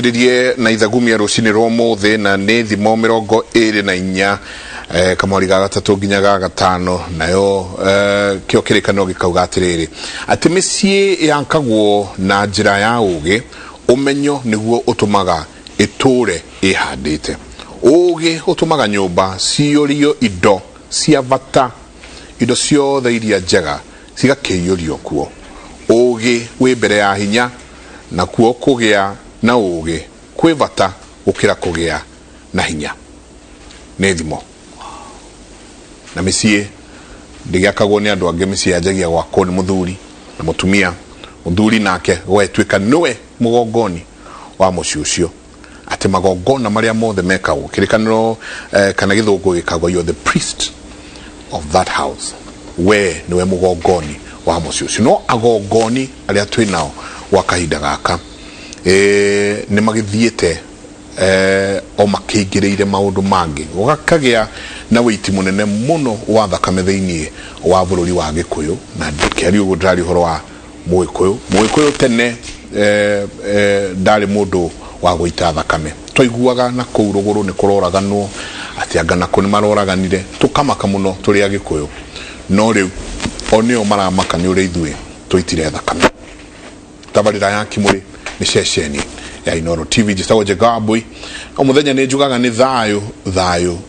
twambiririe na ithagumia rucini rwa muthi na ni thimo 24 kamwari ga gatatu nginya ga gatano nayo kio kirikano gikauga atiriri ati micie yankagwo na njira ya ugi umenyo niguo utumaga iture ihandite ugi utumaga nyumba ciorio indo cia bata indo ciothe iria njega cigakĩiyũrio kuo ugi wi mbere ya hinya na kuo kugia na ugi kwi bata gukira kugia na hinya nĩ thimo na micie ndigiakagwo ni andu angi micie anjagia gwakwo ni muthuri na mutumia muthuri nake gwetwika niwe mugongoni wa muciĩ ucio ati magongona maria mothe mekagwo kirikaniro kana githungu gikagwo you the priest of that house we niwe mugongoni wa muciĩ ucio no agongoni aria twinao wa kahinda gaka ni magithiete o makĩingĩrĩire maundu mangi gũgakagĩa na wĩiti munene muno wa thakame thĩinĩ wa bũrũri wa Gĩkũyũ na ndikĩari ũguo ndari horo wa Mũgĩkũyũ tene ndari mundu wa gũita thakame twaiguaga na kũu rũgũrũ nĩ kũroraganwo ati angana kũ nĩ maroraganire tukamaka muno tũrĩ Agĩkũyũ no rĩu onio maramaka nĩ ũrĩa ithuĩ tũitire thakame tabarĩra ya Kimũrĩ nĩ ceceni ya Inooro TV jistagwo Jegabui omuthenya nĩ njugaga nĩ thayo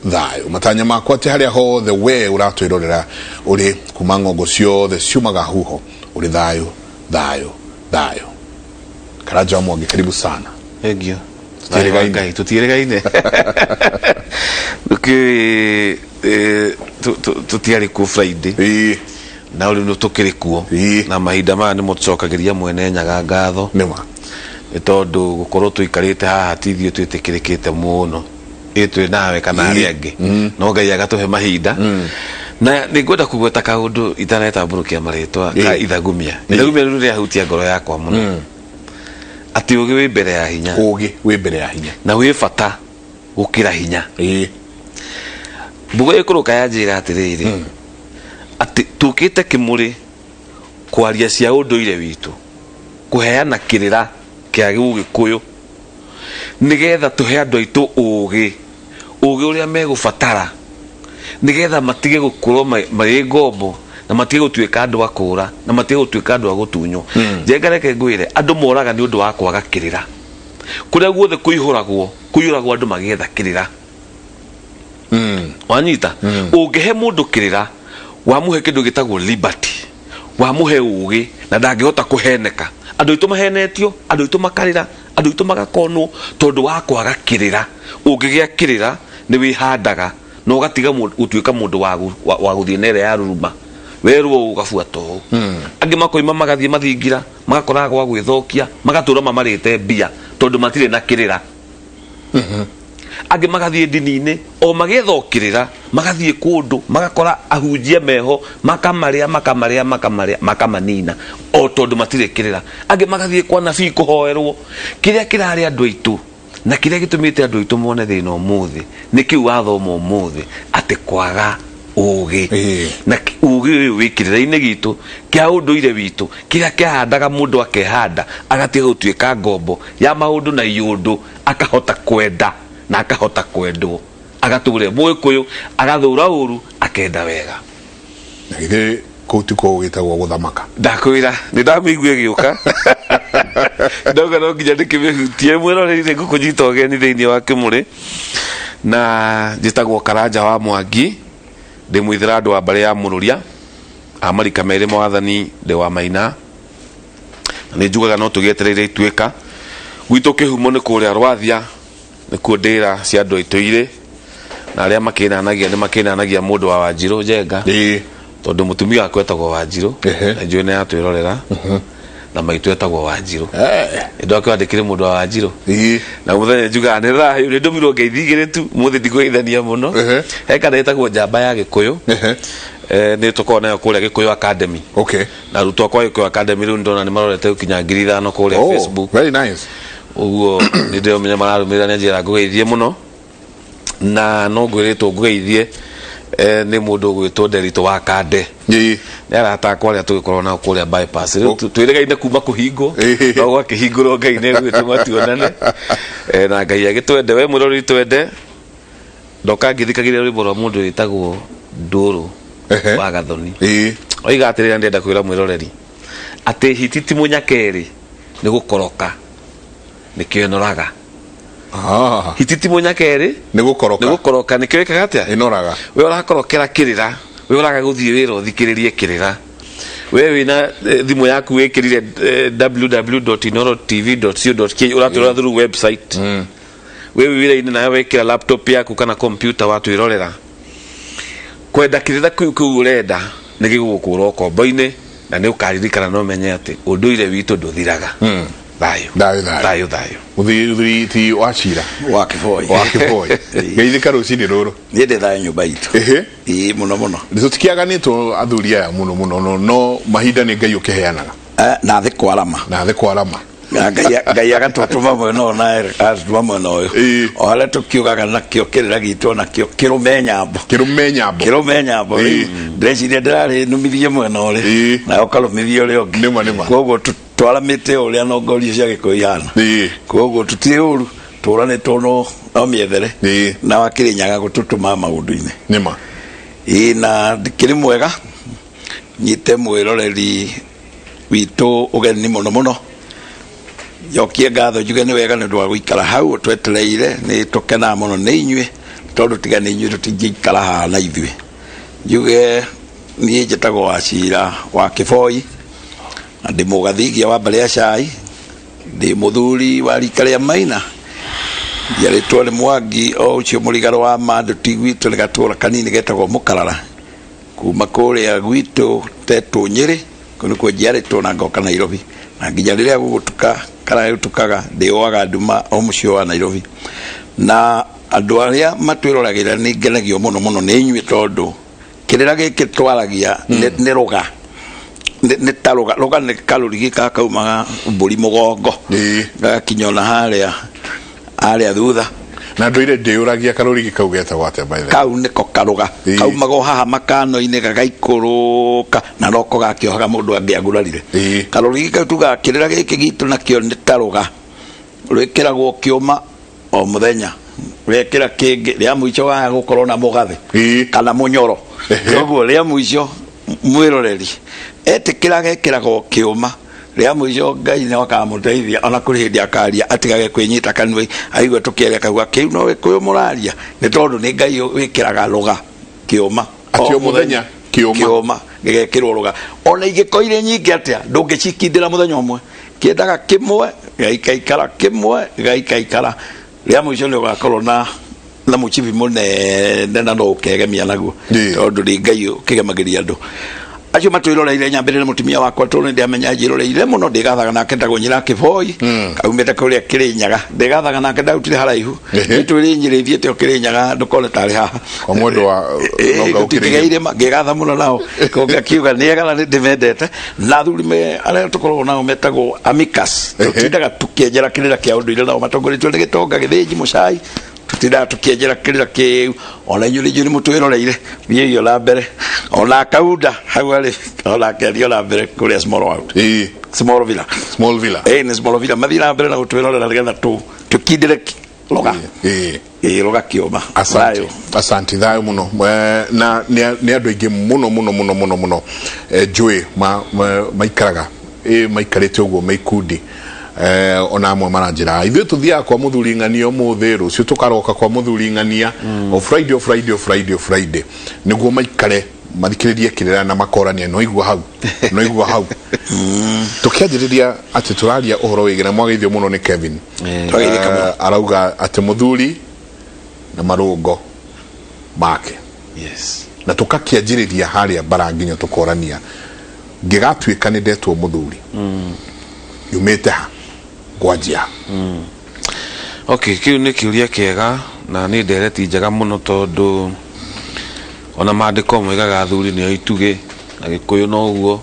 matanya makwa ati haria hothe we uratwirorera uri kuma ngongo ciothe ciumaga huho uri thayo Karaja Mwangi karibu sana egio tutiregaine tutiari ku Friday na uri no tukiri kuo na mahinda ma ni mucokagiria mwene nyaga ngatho nima tondu gukorwo tuikarite haha tithio twitikirikite muno itwe nawe kana ari angi no Ngai agatuhe mahinda na ningwenda kugweta kaundu itaneta burukia maritwa ka ithagumia ruri ahutia ngoro yakwa muno ati ugi wi mbere ya hinya na wi bata gukira hinya bugo ikuruka yanjira atiriri ati tukite Kimũrĩ kwaria cia unduire witu kuheana kirira kia Gĩkũyũ nigetha tuhe andu aitu ugi uria megubatara nigetha matige gukorwo mari ngombo na matige gutwika andu akura na matige gutwika andu agutunyo njengareke ngwire andu moraga ni undu wa kwaga kirira kuria guothe kuihuragwo andu magietha kirira wanyita ungihe mundu kirira wamuhe kindu gitagwo liberty wamuhe ugi na ndangihota kuheneka andu itu mahenetio andu itu makarira andu itu magakonwo tondu wa kwaga kirira ungigia kirira ni wihandaga no gatiga gutwika mundu wa guthie nere ya ruruma werwo ugabuato angi makoima magathie mathingira magakora gwa gwithokia magatura mamarite mbia tondu matire na kirira angi magathie dinine o magethokirira magathie kundu magakora ahunjia meho makamanina o tondu matire kirira angi magathie kwa nabii kuhoerwo kiria kirari andu aitu na kiria gitumite andu aitu mone thina umuthi ni kiu wathoma umuthi ati kwaga ugi na ugi wikirira-ini gitu kia unduire witu kiria kiahandaga mundu akehanda agatiga gutwika ngombo ya maundu na iundu akahota kwenda na akahota kwendwo agatugure Mũgĩkũyũ agathura uru akenda wega na githĩ kutiko gitagwo guthamaka ndakwira ni ndamigwe giuka ndoga no nginya ndikimehutie mwiroreri ngukunyita ogeni thiini wa Kimũrĩ na njitagwo Karaja wa Mwangi ndi mwithira andu wa mbare ya Mũrũria amarika meri mwathani ndi wa Maina ni njugaga no tugietereire itwika gwitu kihumo ni kuria Rwathia ni kuondera cia andu aitũire na aria makinanagia ni makinanagia mundu wa Wanjiru Njenga tondu mutumia akwetagwo Wanjiru na njui ni atwirorera na maitu etagwo Wanjiru ndo akwandikire mundu wa Wanjiru na muthenya njuga ni rahi ni ndumirwo ngeithigire tu muthi ndigwithania muno hekana etagwo njamba ya Gĩkũyũ ni tukona nayo kuria Gĩkũyũ Academy na rutwa kwa Gĩkũyũ Academy ru ndona ni marorete ukinya 5,000 kuria Facebook very nice uguo ni ndio menya mararumira ni njira ngugeithie muno na no ngwiritwo ngugeithie ni mundu gwitwo Derito wa Kande ni arata kwa ria tugikorwo na kuria bypass twirigaine kuma kuhingo no gwa kihinguro Ngai ne gwituma tionane na Ngai agitwende we murori twende ndoka ngithikagire rwimbo rwa mundu witagwo Nduru wa Gathoni oiga atirira ndenda kwira mwiroreri ati hititi munyakeri ni gukoroka nikionoraga hititi munyakeri ni gukoroka nikioikaga atia inoraga we urakorokera kirira we uraga guthie wira uthikiririe kirira we wina thimu yaku wikirire www.inorotv.co.ke uratura through website we wira-ini nayo wekira laptop yaku kana computer watu irorera kwenda kirira kiu urenda ni gigukura kombo-ini na ni ukaririkana no menye ati unduire witu nduthiraga thayo uthiti wachira wa Kiboi geithika rucini ruru ni ndi thayo nyumba itu muno tutikiaganitwo athuri aya muno no mahinda ni Ngai ukiheanaga na thi kwarama Ngai agatutuma mwena na atutuma mwena uyu o haria tukiugaga nakio kirira gitu nakio kirume nyambo ndeciria ndirari numithie mwena uri na ukarumithia uri ungi koguo twaramite uria nongoria cia gikuihana koguo tutire uru turane tono no miethere na wakirinyaga gututuma maundu-ini nima na ndikiri mwega nyite mwiroreri witu ugeni muno yokie ngatho njuge ni wega ni ndwa guikara hau twetereire ni tukena muno ni inyue tondu tiga ni inyue tutingikara ha na ithui njuge ni njetago Wachira wa Kiboi ndi mugathigia wa mbere ya cai ndi muthuri wa rika ria Maina yaritwo ni Mwangi o ucio murigaro wa mandu tigwitu ni gatura kanini getagwo Mukarara kuma kuria gwitu tetu Nyeri kunikuo njiaritwo na ngoka Nairobi na nginya riria gugutuka kara tukaga ndioaga nduma o mucio wa Nairobi na andu aria matwiroragirira ni ngenagio muno ni inyue tondu kirira giki twaragia ni ruga ni taruga ni kalori gika kaumaga mburi mugongo gakinyona haria thutha na ndoire ndiuragia kalori gikaugeta gwate by the kau niko karuga kaumago haha makano-ini gagaikuruka na noko gakiohaga mundu angiagurarire kalori gikautuga kirira giki gitu nakio ni taruga rwikiragwo kiuma o muthenya wekira kingi ria mwicho wa gukorwo na mugathe kana munyoro koguo ria mwicho mwiroreri etikira gekiragwo kiuma ria mwicho Ngai ni wakamuteithia ona kuri hindi akaria atigage kwinyita kanwe aigwe tukiaria kauga kiu no kuyo muraria ni tondu ni Ngai wikiraga ruga kiuma atio muthenya kiuma gigekirwo ruga ona igikoire nyingi atia ndungicikindira muthenya umwe kiendaga kimwe gaikaikara kimwe gaikaikara ria mwicho ni ugakorwo na muchibi munene na no ukegemia naguo tondu ni Ngai ukigemagiria andu acio matwiroreire nyambire mutumia wakwa tondu ndiamenya njiroreire muno ndigathaga nake ndagonyira Kiboi kaumite kuria Kirinyaga ndigathaga nake ndautire haraihu twiri nyirithie te Kirinyaga ndukone tari haha kwa mundu wa nonga ukiriire ngigatha muno nao konga kiuga niegana ndimendete na thuri me aria tukorwo nao metagwo amicus tutindaga tukienjera kirira kia unduire nao matongoretio ni gitonga githinji mucai tutindaga tukienjera kirira kiu ona inyuri ni mutwiroreire biyo la mbere ona Kaunda hau ari ona kerio la mbere kuria Small Villa ni Small Villa mathira mbere na gutwirorera nigetha tukindire loga loga kioma asante thayo muno na ni andu aingi muno njui maikaraga maikarite uguo maikundi ona amwe maranjira ithuĩ tuthiaga kwa muthuri ng'ania ũmũthĩ rũciũ tukaroka kwa muthuri ng'ania o Friday niguo maikare mathikiririe kirira na makorania no igua hau tukianjiriria ati turaria uhoro wigina mwageithio muno ni Kevin arauga ati muthuri na marungo make na tukakianjiriria haria baranginya tukorania ngigatuika ni ndetwo muthuri yumete ha gwajia okay kiu ni kiuria kiega na ni ndereti njega muno tondu ona mandiko mwigaga athuri ni oituge na Gikuyu no uguo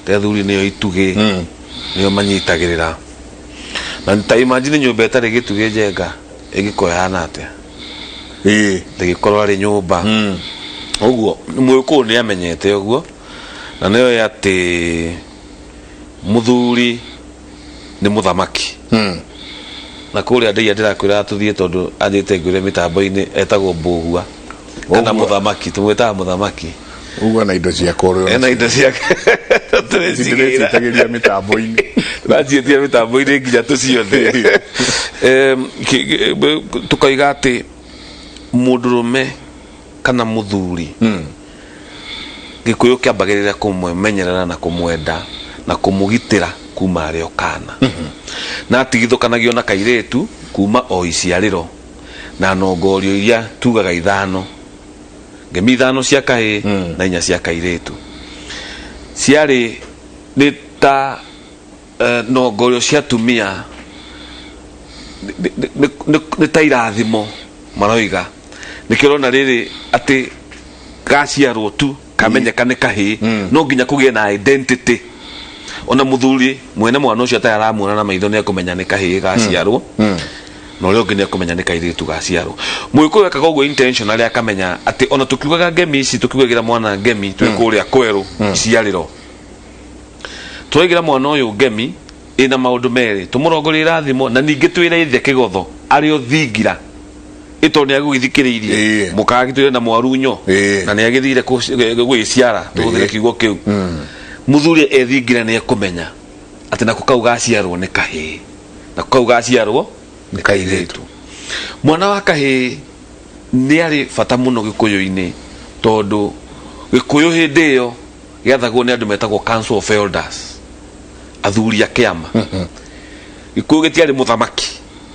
te athuri ni oituge nio manyitagirira na ta imagine nyumba etari gituge njenga igikoyana atia ndigikorwo ari nyumba uguo mwiko ni amenyete uguo na nayo yati muthuri ni muthamaki na kuria ndai ndirakwira tuthie tondu anjite ngure mitambo-ini etagwo Mbuhua kana muthamaki tumweta muthamaki uguo na indo cia korwo na indo ciake turecitagiria mitambo-ini ranjietia mitambo-ini nginya tuciothe tukaiga ati mundurume kana muthuri gikuyu kiambagirira kumumenyerera na kumwenda na kumugitira kuma ari okana na atigithukanagio na kairetu kuma o iciariro na nongorio iria tugaga ithano ngemi ithano cia kahi na inya cia kairetu ciari ni ta nongorio cia tumia ni ta irathimo maroiga nikirona riri ati gaciarwo tu kamenyekane kahi no nginya kugie na identity ona muthuri mwene mwana ucio ta aramuona na maitho ni akumenya ni kahi gaciarwo no rio nginya kumenya ni kairitu gaciarwo mwiko weka koguo intentional akamenya ati ona tukiugaga ngemi ici tukiugagira mwana ngemi twikuria kweru ciariro twigira mwana uyu ngemi ina maundu meri tumurongoria irathimo na ningi twire ithe kigotho ario thingira ito ni agugithikiriirie mukagitwire na mwarunyo na ni agithire gwiciara tuguthire kiugo kiu muthuri ethingira ni akumenya ati na kukau gaciarwo ni kahi na kukau gaciarwo ni kairetu mwana wa kahi ni ari fata muno gikuyu-ini tondu gikuyu hindi iyo giathagwo ni andu metagwo council of elders athuri a kiama gikuyu gitiari muthamaki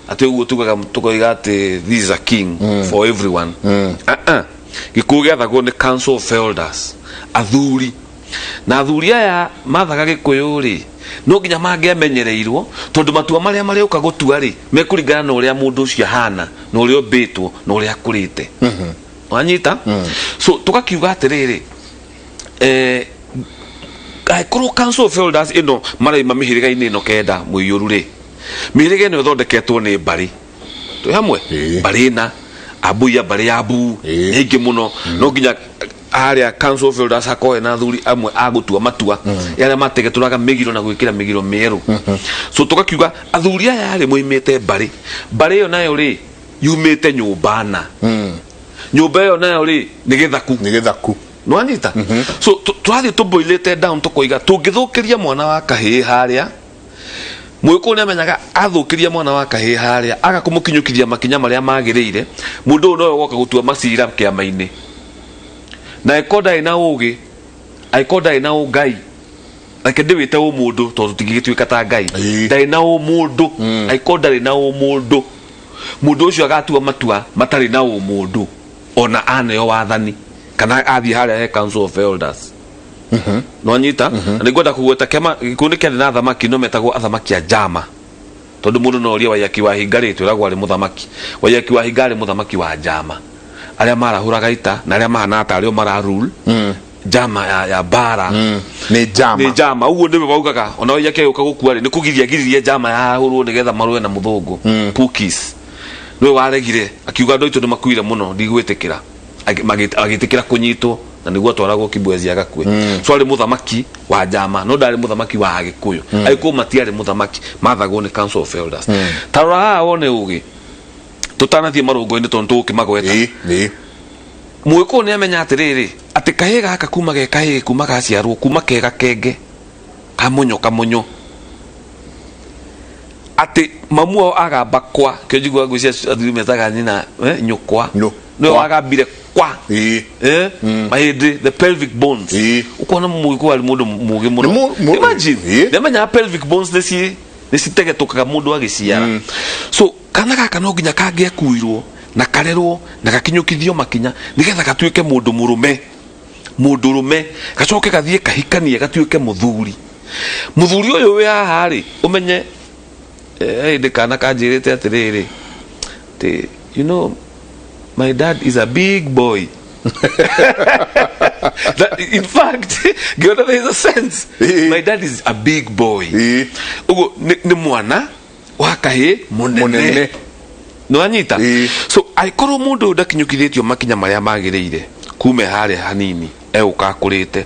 ati uguo tukoiga ati this is a king for everyone gikuyu giathagwo ni council of elders athuri na athuri aya mathaga gikuyu ri no nginya mangiamenyereirwo tondu matua maria mariuka gutua ri mekuringana na uria mundu ucio hana na uria obitwo na uria akurite wanyita so tukakiuga atiriri aikoro council of elders ino marai mamihiriga-ini ino kenda muiyuru ri mihiriga ino thondeketwo ni mbari tu hamwe mbari na abuya mbari abu nyingi muno no nginya aria council of elders akoe na thuri amwe agutua matua yaria mategeturaga migiro na gwikira migiro mieru so tukakiuga athuri aya ari muimite mbari yo nayo ri yumite nyumbana nyumba yo nayo ri ni githaku no anyita so twathi tuboilete down tukoiga tungithukiria mwana wa kahi haria mwiko ni amenyaga athukiria mwana wa kahi haria agakumukinyukithia makinya maria magirire mundu no yoka gutua macira kiama-ini na ikoda ina ugi aikoda ina ugai like ndiwite mundu tondu tingigituika ta ngai ndaina mundu aikoda ina mundu mundu ucio agatua matua matari na mundu ona aneyo wathani kana athi haria he council of elders no anyita na ngwenda kugweta kema gikundi kia na thamaki no metagwo athamaki a jama tondu mundu no ria wayaki wa hingari twiragwo ari muthamaki wayaki wa hingari muthamaki wa jama aria marahuraga ita na aria mahana ta ario mara rule jama ya bara ni jama uguo ndiwe baugaga ona yake uka gukua ni kugithia jama ya hurwo nigetha marwe na muthungu pukis no waregire akiuga ndo itu ni makuire muno ndigwitikira agitikira kunyitwo na niguo twaragwo kibwezi agakue so ari muthamaki wa jama no ndari muthamaki wa gikuyu aiko matiari muthamaki mathagwo ni council of elders tarora wone ugi tutanathie marungu-ini tondu tukimagweta mwiko ni amenya atiriri ati kahi gaka kuma ge kahi kuma gaciarwo kuma kega kenge kamunyo ati mamuo agamba kwa kijigwa gucia athuri metaga nyina nyukwa no agambire kwa mahindi the pelvic bones ukona mwiko ali mundu mugi muno imagine nemenya pelvic bones nicitegetokaga mundu agiciara so kana gaka no nginya kange akuirwo na karerwo na gakinyukithio makinya nigetha gatuike mundu murume gacoke gathie kahikanie gatuike muthuri uyu wi haha ri umenye ndikana kanjirite atiriri you know my dad is a big boy that, in fact there is a sense my dad is a big boy ugo ni mwana wa kahi munene no anyita so aikoro mundu ndakinyukithitio makinya maria magirire kume hale hanini euka akurite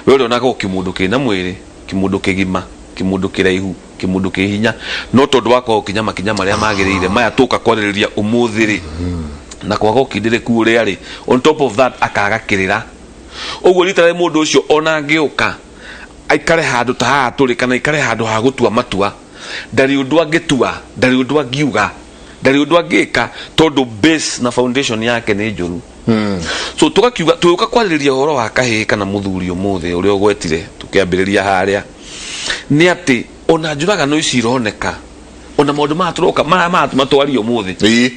wewe onaga ukimundu kina mwiri kimundu kigima kimundu kiraihu kimundu kihinya no tondu wakwa ukinyama kinyama ria magirire maya tuka kwaririria umuthiri na kwaga ukindiriku uria ri on top of that akagakirira uguo litare mundu ucio ona ngiuka aikare handu ta haha turi kana aikare handu ha gutua matua ndari undu angitua ndari undu angiuga ndari undu angika tondu base na foundation yake ni njuru so tukakiuga tuka kwaririria horo wa kahi kana muthuri umuthe uria ugwetire tukiambiriria haria ni ati ona njuraga no ici ironeka ona maundu maturoka mara matwari umuthe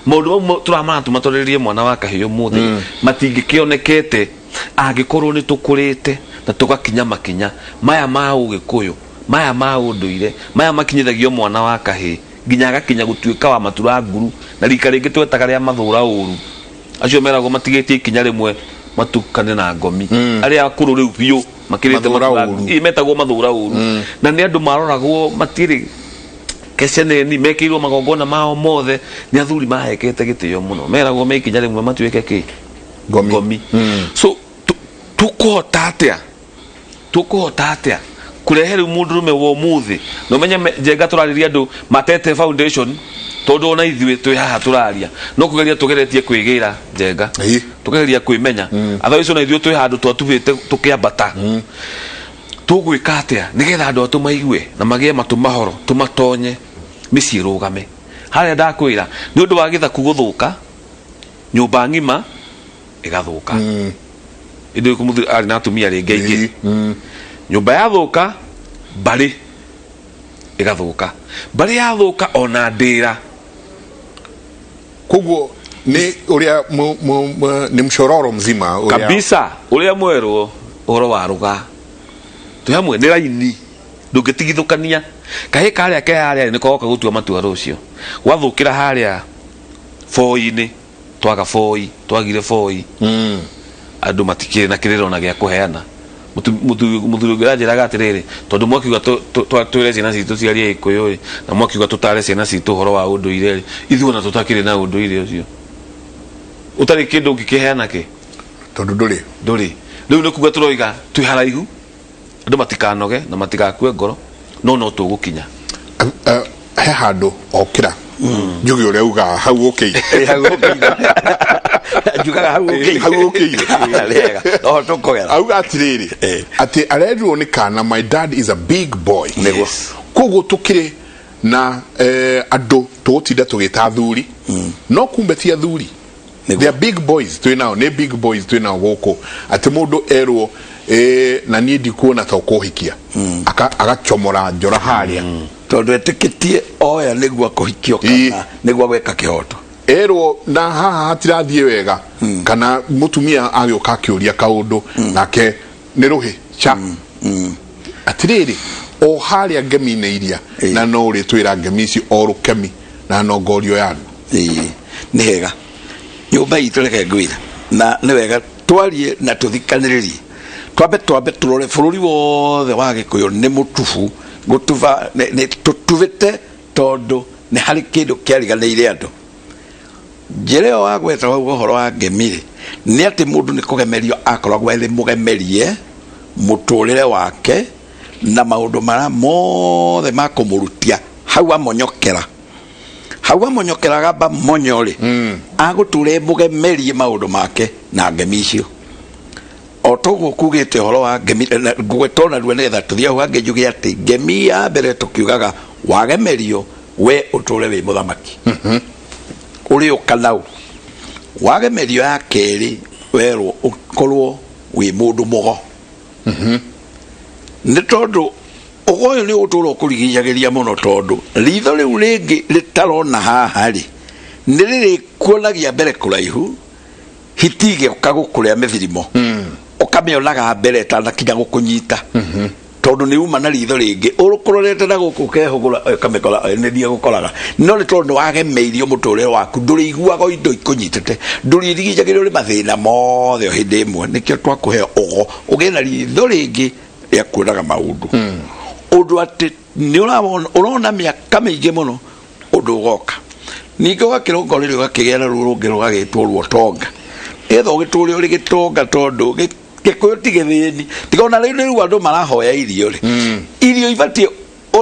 maundu turamatumatwaririe mwana wa kahi umuthe matingikionekete angikorwo ni tukurite na tugakinya makinya maya ma ugikuyu maya ma unduire maya makinyithagio mwana wa kahi nginya agakinya gutuika wa matura nguru na rika ringi twetaga ria mathura uru acio meragwo matigitie ikinya rimwe matukane na ngomi aria akuru riu biu makirite metagwo mathura uru na ni andu maroragwo matiri kesene ni mekirwo magongona mao mothe ni athuri mahekete gitio muno meragwo mekinya rimwe matuike ki ngomi so tukuhota atia kurehere mundurume wo muthi no menye jenga turariria andu matete foundation tondu ona ithui twi haha turaria no kugeria tugeretie kwigira jenga tugeria kwimenya atha icio na ithui twi handu twatuvite tukiambata tugwika atia nigetha andu atumaigue na magie matumahoro tumatonye micii rugame haria ndakwira ni undu wa githaku guthuka nyumba ngima igathuka indu kumuthi ari na atumia ringi ingi nyumba yathuka bari igathuka bari yathuka ona ndira kuguo ni uria ni mshororo mzima uria kabisa uria mwerwo uhoro wa ruga tu hamwe ni raini ndungitigithukania kahe karia ke haria ni koka gutua matua rucio wathukira haria foi-ini twaga foi twagire foi andu matikire na kiriro na gia kuheana muthuri giranjiraga atiriri tondu mwakiuga twire ciana citu ciarie ikuyu na mwakiuga tutare ciana citu horo wa unduire ithuo na tutakire na unduire ucio utari kindu ngikiheana ki tondu nduri riu ni kuga turoiga twi haraihu andu matikanoge na matigakue ngoro no tugukinya he handu okira njugi uria uga hau okay jugaga hau okay lega no tokogera au atiriri ati aredwo ni kana my dad is a big boy nego kogo tukire na ado totinda tugita thuri no kumbe ti athuri they are big boys tu now ne big boys tu now woko ati mundu erwo na nie ndikuona ta ukohikia agachomora njora haria tondu etikitie oya nigwa kuhikio kana nigwa weka kihoto erwo na haha hatirathie wega kana mutumia agioka kiuria kaundu nake ni ruhi cha atiriri o haria ngemi-ini iria na no uri twira ngemi ici o rukemi na no ngorio yanu ni hega nyumba itu reke ngwira na ni wega twarie na tuthikaniririe twambe turore bururi wothe wa Gikuyu ni mutubu gutuva ni tutuvite tondu ni hari kindu kiariganiire andu njireo wagweta wa uhoro wa ngemire ni ati mundu ni kugemerio akoragwo eri mugemerie muturire wake na maundu mara mothe makumurutia hau amonyokera gamba monyori aguture mugemerie maundu make na ngemi icio otogo kugite horo wa ngemi gwetona rwe netha tuthia wa ngejuge ati ngemi ya mbere tukiugaga wagemerio we uture wi muthamaki uri ukanau wagemerio ya keri werwo ukorwo wi mundu mugo ni tondu ugoyo ni uturo kurigijagiria muno tondu ritho riu ringi ritarona haha ri ni riri kuonagia mbere kuraihu hitige ukagukuria mithirimo ukamionaga mbere tanakinya gukunyita tondu ni uma na ritho ringi urukurorete na guku kehugura kamekora ni dia gukoraga no ni tondu wagemeirio muture waku nduri iguaga indo ikunyitete nduri rigijagirio ri mathina mothe hindi imwe nikio twakuhe ugo ugena ritho ringi ya kuonaga maundu undu ati ni urona miaka mingi muno undu ugoka ningi ugakirongorire ugakigera rurungi rugagitwo ruo tonga etho gituri uri gitonga tondu gikuyu tigithini tigona riu andu marahoya irio ri irio ibatie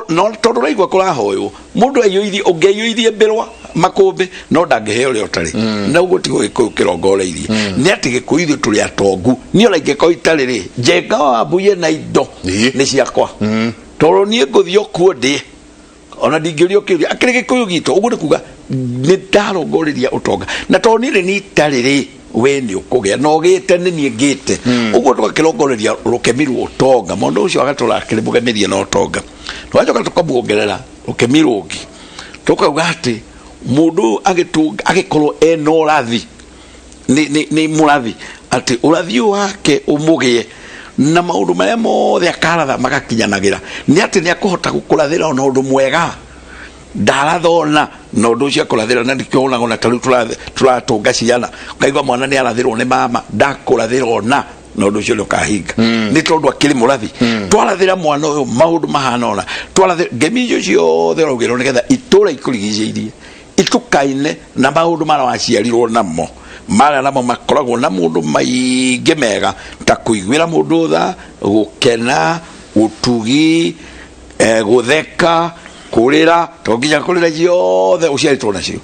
no tondu raigua kurahoywo mundu aiyuithie ungeiyuithie mbirwa makumbi no ndangiheo ri otari na uguo tigo gikuyu kirongoreirie ni ati gikuyu ithu turi atongu ni ona ingeko itari ri njenga wa mbuye na indo ni ciakwa tondu nie nguthio kuo ndi ona ndingĩrio kĩũria akĩrĩ gĩkũyũ gitũ ũguo nĩ kuga nĩ ndarongoreria ũtonga na tondũ niĩ nĩ itarĩ rĩ we nĩ ũkũgĩa na ũgĩte nĩ niĩ ngĩte ũguo tũgakĩrongoreria rũkemi rwa ũtonga mũndũ ũcio agatũra akĩrĩmũgemeria na ũtonga twacoka tũkamuongerera rũkemi rũngĩ tũkauga atĩ mũndũ agĩkorwo ena ũrathi nĩ mũrathi atĩ ũrathi wake ũmũgĩe na maundu marĩa mothe akaratha magakinyanagĩra nĩ atĩ nĩ akũhota gũkũrathĩra ona ũndũ mwega ndarathona na ũndũ ũcio akũrathĩra na ndĩkĩonaga na tarĩu tũratũnga ciana ũkaigua mwana nĩ arathĩrwo nĩ mama ndakũrathĩra ona na ũndũ ũcio nĩ ũkahinga nĩ tondũ akĩrĩ mũrathi twarathĩra mwana ũyũ maũndũ mahana ona twarathĩra ngemi icio ciothe ũraugĩrwo nĩgetha itũũra ikũrigicĩirie itukaine na maũndũ marĩa waciarirwo namo mara namo makoragwo na mundu maingĩ mega ta kũiguĩra mũndũ tha gũkena ũtugi gũtheka kũrĩra to nginya kũrĩra ciothe ũciarĩtwo nacio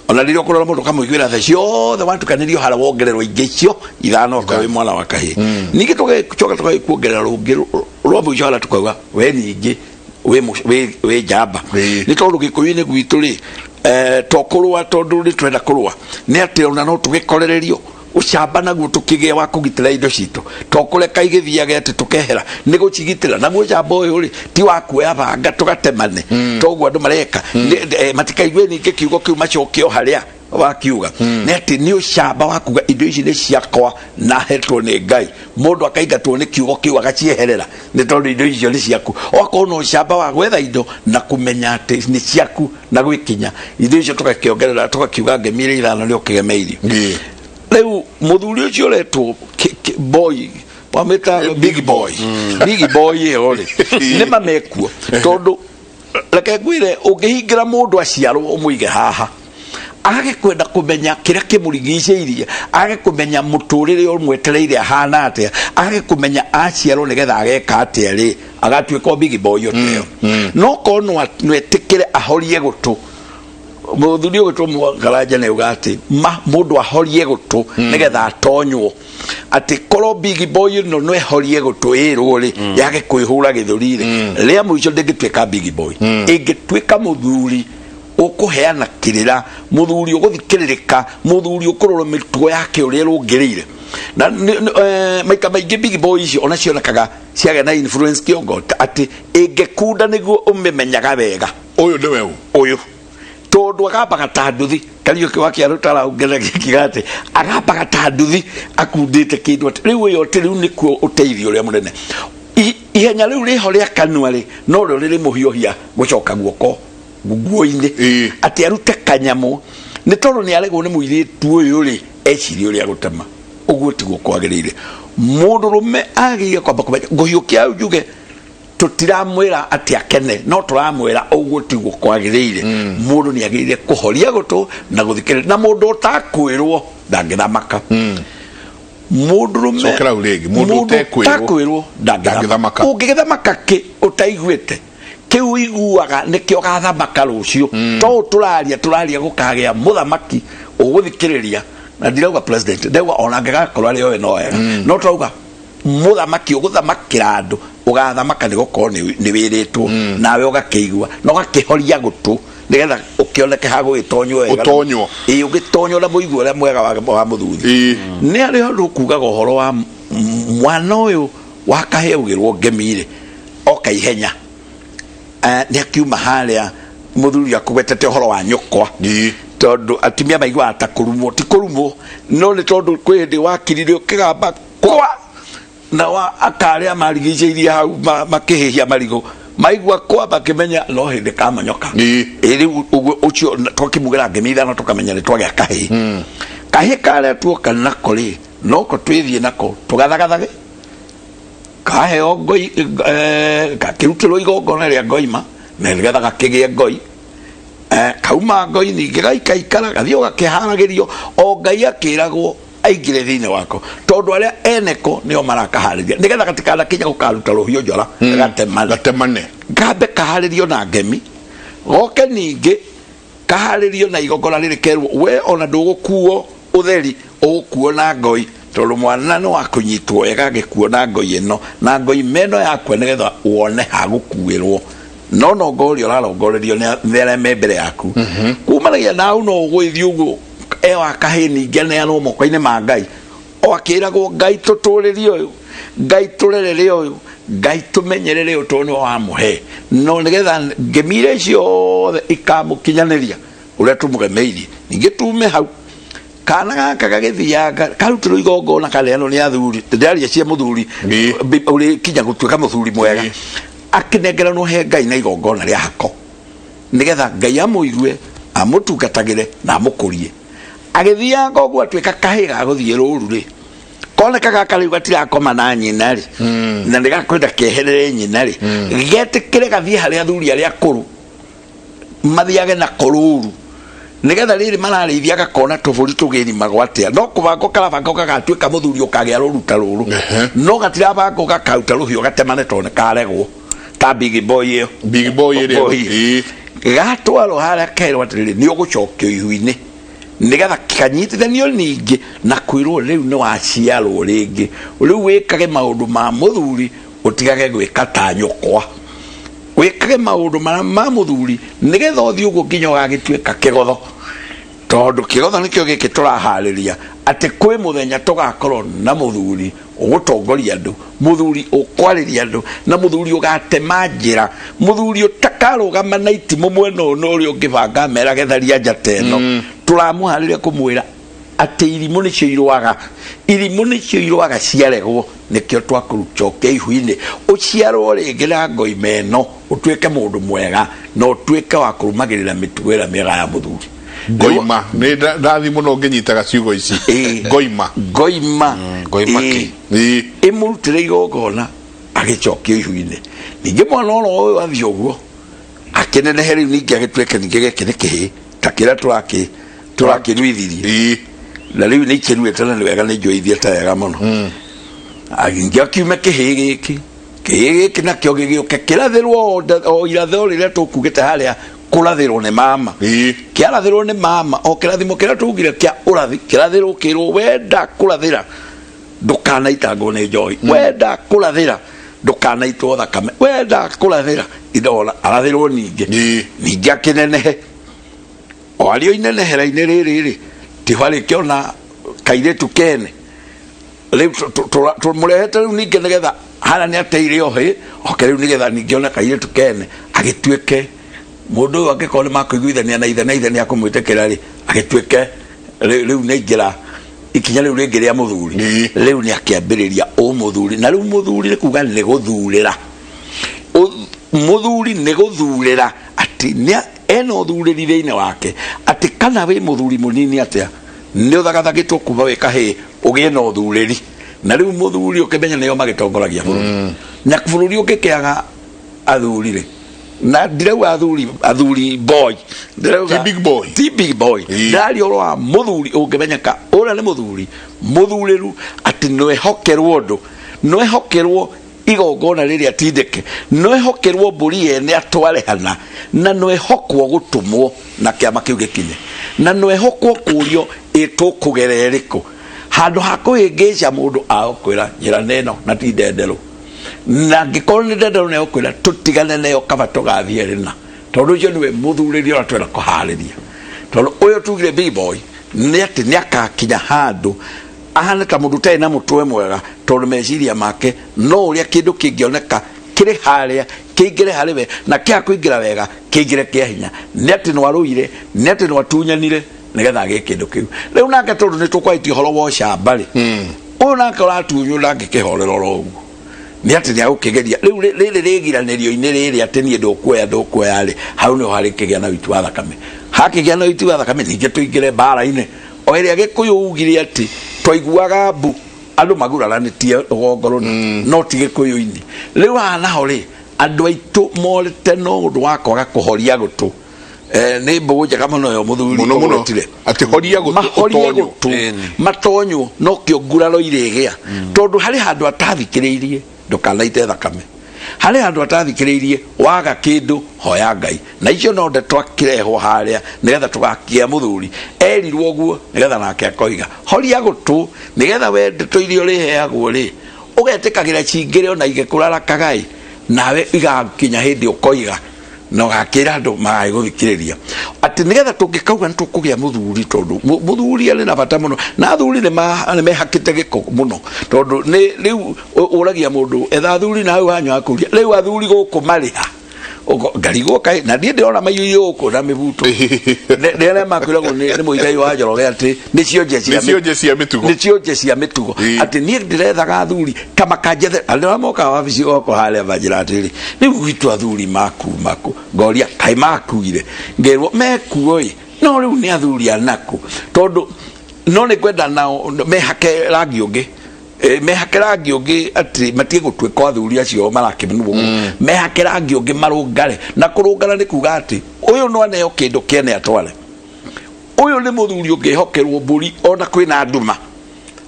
ona rĩrĩa ũkũrora mũndũ kamũiguĩra tha ciothe watukanĩrio harĩa wongererwo ingĩ icio ithano okorwo wĩ mwana wa kahĩĩ ningĩ tũgacoka tũgagĩkuongerera rũngĩ rwa mũico harĩa tũkauga we ningĩ wĩ njamba nĩ tondũ gĩkũyũ-inĩ gwitũ rĩ tokũrũa tondu nĩ twenda kũrũa nĩ atĩ ona no tũgĩkorererio ucamba naguo tukigea wa kugitira indo citu tokureka igithiage ati tukehera ni gucigitira naguo camba uyu ri ti wa kuoya banga tugatemane toguo andu mareka matikaigwe ninge kiugo kiu macokio haria wakiuga ni ati ni ucamba wa kuga indo ici ni ciakwa na hetwo ni Ngai mundu akaigatwo ni kiugo kiu agacieherera ni tondu indo icio ni ciaku okorwo no ucamba wa gwetha indo na kumenya ati ni ciaku na gwikinya indo icio tukakiongerera tukakiuga ngemire ithano ni ukigemeirio leo muthuri ucio letwo boy pameta big boy big boy ole ne mamekuo tondu reke gwire ungihingira mundu aciarwo umuige haha age kwenda kumenya kira kimurigiceirie age kumenya muturire umwetereire hana atia age kumenya aciarwo nigetha ageka atia ri agatwika big boy oteo no kono nwetikire ahorie gutu muthuri uyu tumugaraja ne ugati mundu ahorie gutu nigetha atonywo ati koro big boy no no ehorie gutu iruri yage kwihura githurire ria muico ndingitwika big boy ingitwika muthuri ukuheana kirira muthuri uguthikiririka muthuri ukurora mitwe yake uri rungirire na maika maingi big boy icio ona cionekaga ciage na influence kiongo ati ingekunda niguo umemenyaga wega uyu ni wewe uyu tondu agapaga tanduthi kalio kiwaki arutara ungere kigate agapaga tanduthi akundite kindu ati riu yo tiriu nikuo uteithio ria munene ihenya riu riho ria kanua ri no rio riri muhiohia gucoka guoko guguo-ini ati arute kanyamu ni tondu ni aregwo ni muiritu uyu ri eciri uria gutema uguo tiguo kwagirire mundu rume agiye kwamba kumenya guhiukia ujuge tutiramwira ati akene no turamwira uguo tiguo kwagirire mundu ni agirire kuhoria gutu na guthikire na mundu utakwirwo ndangithamaka mundu rume sokera uregi mundu utakwirwo ndangithamaka ungithamaka ki utaiguite kiu iguaga nikio gathamaka rucio to turaria gukagea muthamaki uguthikiriria na ndirauga president ndauga ona ngagakorwo ari we no turauga muthamaki uguthamakira andu ugathamaka ni gukoro ni wiritwo nawe ugakeigua no gakihoria gutu nigetha ukioneke hago itonywo wega utonyo ugitonyo na muigua ria mwega wa muthuri ni ari ho kugaga uhoro wa mwana uyu wakaheugirwo ngemire oka ihenya ni akiuma haria muthuri akubetete uhoro wa nyukwa tondu atimia maigua atakurumwo ti kurumwo no ni tondu kwindi wakirire ukigamba kwa na wa akaria marigiceirie hau makihihia marigo maigua kwa bakimenya no hindi kamanyoka iri ucio twakimugira ngemira no tukamenya ni twagya kahi kahi kare tuoka nako ri no ko twithie nako tugathagatha kahe ogoi kakirutiro igongona ria ngoima na nigetha gakigie ngoi kauma ngoi ningi gaikaikara gathio gakiharagirio o Ngai akiragwo aingire thiini wako tondu aria eneko nio marakahariria nigetha gatikana kinya gukaruta ruhio njora gatemane gambe kaharirio na ngemi goke ningi kaharirio na igongona riri kerwo we ona ndugukuo utheri ugukuo na ngoi tondu mwana no akunyitwo wega gikuo na ngoi ino na ngoi meno yakwe nigetha wone hagukuirwo no ngori orarongorerio ni aria me mbere yaku kumanagia nau no gwithio uguo ewa kahini ngene no moko-ini ma Ngai o akiragwo Ngai tuturirie uyu Ngai turerere uyu Ngai tumenyerere uyu tondu wa muhe no nigetha ngemire ciothe ikamukinyaniria uria tumugemeirie ningi tume hau kana gaka gagithiaga karutirwo igongona kareano ni athuri ndaria cia muthuri uri kinya gutuika muthuri mwega akinengera no he Ngai na igongona ria hako nigetha Ngai amuigue amutungatagire na amukurie agithianga uguo atuika kahiga guthie ruru ri koneka gaka riu gatirakoma na nyina ri na ndigakwenda keherere nyina ri getikire gathie haria athuri aria akuru mathiage na koruru nigetha riri mararithia gakona tuburi tugiri magwatia no kubango karabango gagatuika muthuri ukagia ruru ta ruru no gatirabango gakauta ruhio gatemane tone karegwo ta big boy ri gatwaro haria kerwa atiriri ni ugucokio ihu-ini nigetha kanyitithanio ningi na kwirwo riu ni waciarwo ringi riu wikage maundu ma muthuri utigage gwika ta nyokwa wikage maundu ma muthuri nigetha uthii uguo nginya ugagituika kigotho tondu kigotho nikio giki turahariria ati kwi muthenya tugakorwo na muthuri ugutongoria andu muthuri ukwariria andu na muthuri ugatema njira muthuri utakarugama na itimo mwena no uri ungibanga mera getharia njateno turamuhariria kumwira ati irimu nicio irwaga ciaregwo nikio twakurucoke ihu-ini uciarwo ringi na ngoi meno utuike mundu mwega no utuike wa kurumagirira mitugo ira miega ya muthuri ngoima ni ndathi muno nginyitaga ciugo ici ngoima imurutire igongona agicokio ihu-ini ningi mwana uyu wathie uguo akinenehe riu ningi agituike ningi giki ni kihi ta kiria turakiruithirie na riu ni ikiruite na ni wega ni njoithie ta wega muno agingi akiume kihi giki nakio gigioke kirathirwo o iratho riria tukugite haria kurathirwo ni mama kiarathirwo ni mama o kirathimo kiria tugire kia urathi kirathirwo kirwo wenda kurathira ndukanaitangwo ni njoi wenda kurathira ndukanaitwo thakame wenda kurathira indona arathirwo ningi akinenehe o ario inenehera-ini riri tihari kiona kairetu kene riu tumurehete riu ningi nigetha hana ni ateire ohe oke riu nigetha ningi ona kairetu kene agituike mundu uyu angikorwo ni makuiguithania na ithe ni akumwitikira ri agituike riu ni ngira ikinya riu ringi ria muthuri riu ni akiambiriria umuthuri na riu muthuri ni kuga ni guthurira muthuri ni guthurira ati ni eno thuriri thiini wake ati kana wi muthuri munini atia ni uthagathagitwo kuva wi kahi ugie no thuriri na riu muthuri ukimenya nio magitongoragia bururi na bururi ukikiaga athuri ri na ndireu athuri boy big boy ndari oro muthuri ungimenyeka ura ni muthuriru ati nwehokerwo ndu nwehokerwo igongona riri atindike nwehokerwo mburi ene atware hana na nwehokwo gutumwo na kiama kiu gikinye na nwehokwo kurio itukugereriko handu hakuhingica mundu aokwira njira neno na ti ndendero na ngikorwo ni ndendero ne okwira tutigane neyo kaba tugathie rina tondu ucio niwe muthuriri ora twenda kuhariria tondu uyu tugire big boy ni ati ni akakinya handu ahana ta mundu tena mutwe mwega tondu meciria make no uria kindu kingioneka kiri haria kingire hariwe na kia kuingira wega kingire kia hinya ni ati no waruire ni ati no watunyanire nigetha ge kindu kiu riu nake tondu ni tukwaiti horo wo shamba ri uyu nake uratunywo nake kihorero ro ni ati ni agukigeria riu riri rigiranirio-ini riri ati ni ndukuoya ri hau ni hari kigia na witu wa thakame hakigia na witu wa thakame ninge tuingire mbara-ini o iria gikuyu ugire ati twaiguaga mbu andu maguraranitie rugongoro no ti gikuyu-ini riu hana ho ri andu aitu morite no undu wa kwaga kuhoria gutu nä mbå njega må no yo må thuri muno ati horia gå matonyo no kä o nguraro irä gä a tondå harä handå atathikä rä irie ndåkanaite thakame harä handå atathikä rä irie waga kä ndå hoya Ngai na icio no nde twakirehwo harä a nä getha tå gakia må thuri erirwo guo nä getha nake akoiga horia gå tå nä getha we ndeto iria å rä heagwo rä å getä kagä ra cingä re ona igä kå rarakagai nawe igakinya hä ndä å koiga no gakira andu magai guthikiriria ati nigetha tungikauga nitukugia muthuri tondu muthuri ari na bata muno na athuri ni mehakite giko muno tondu ni riu uragia mundu etha athuri na hau hanyu akuria riu athuri guku mariha ngarigwo kai na ndie ndiona maiyo yuko na mibuto nere makwiragwo ni muithai wa Njoroge ati nicio nje cia mitugo ati nie ndirethaga athuri kama kanjethe andå moka wabici goko harä banjä atiri rä u gwitå athuri maku ngoria kai makuire ngerwo mekuo no rä u nä athuri anaku tondå no nä kwenda nao mehake rangi å ngä mehake rangi ũngĩ ati matige gũtuĩka athuri acio marakimenwo mehake rangi ũngĩ marũngare na kũrũngana nĩ kuga ati ũyũ no aneo kĩndũ kĩene atware ũyũ nĩ mũthuri ũngĩhokerwo mbũri ona kwĩna nduma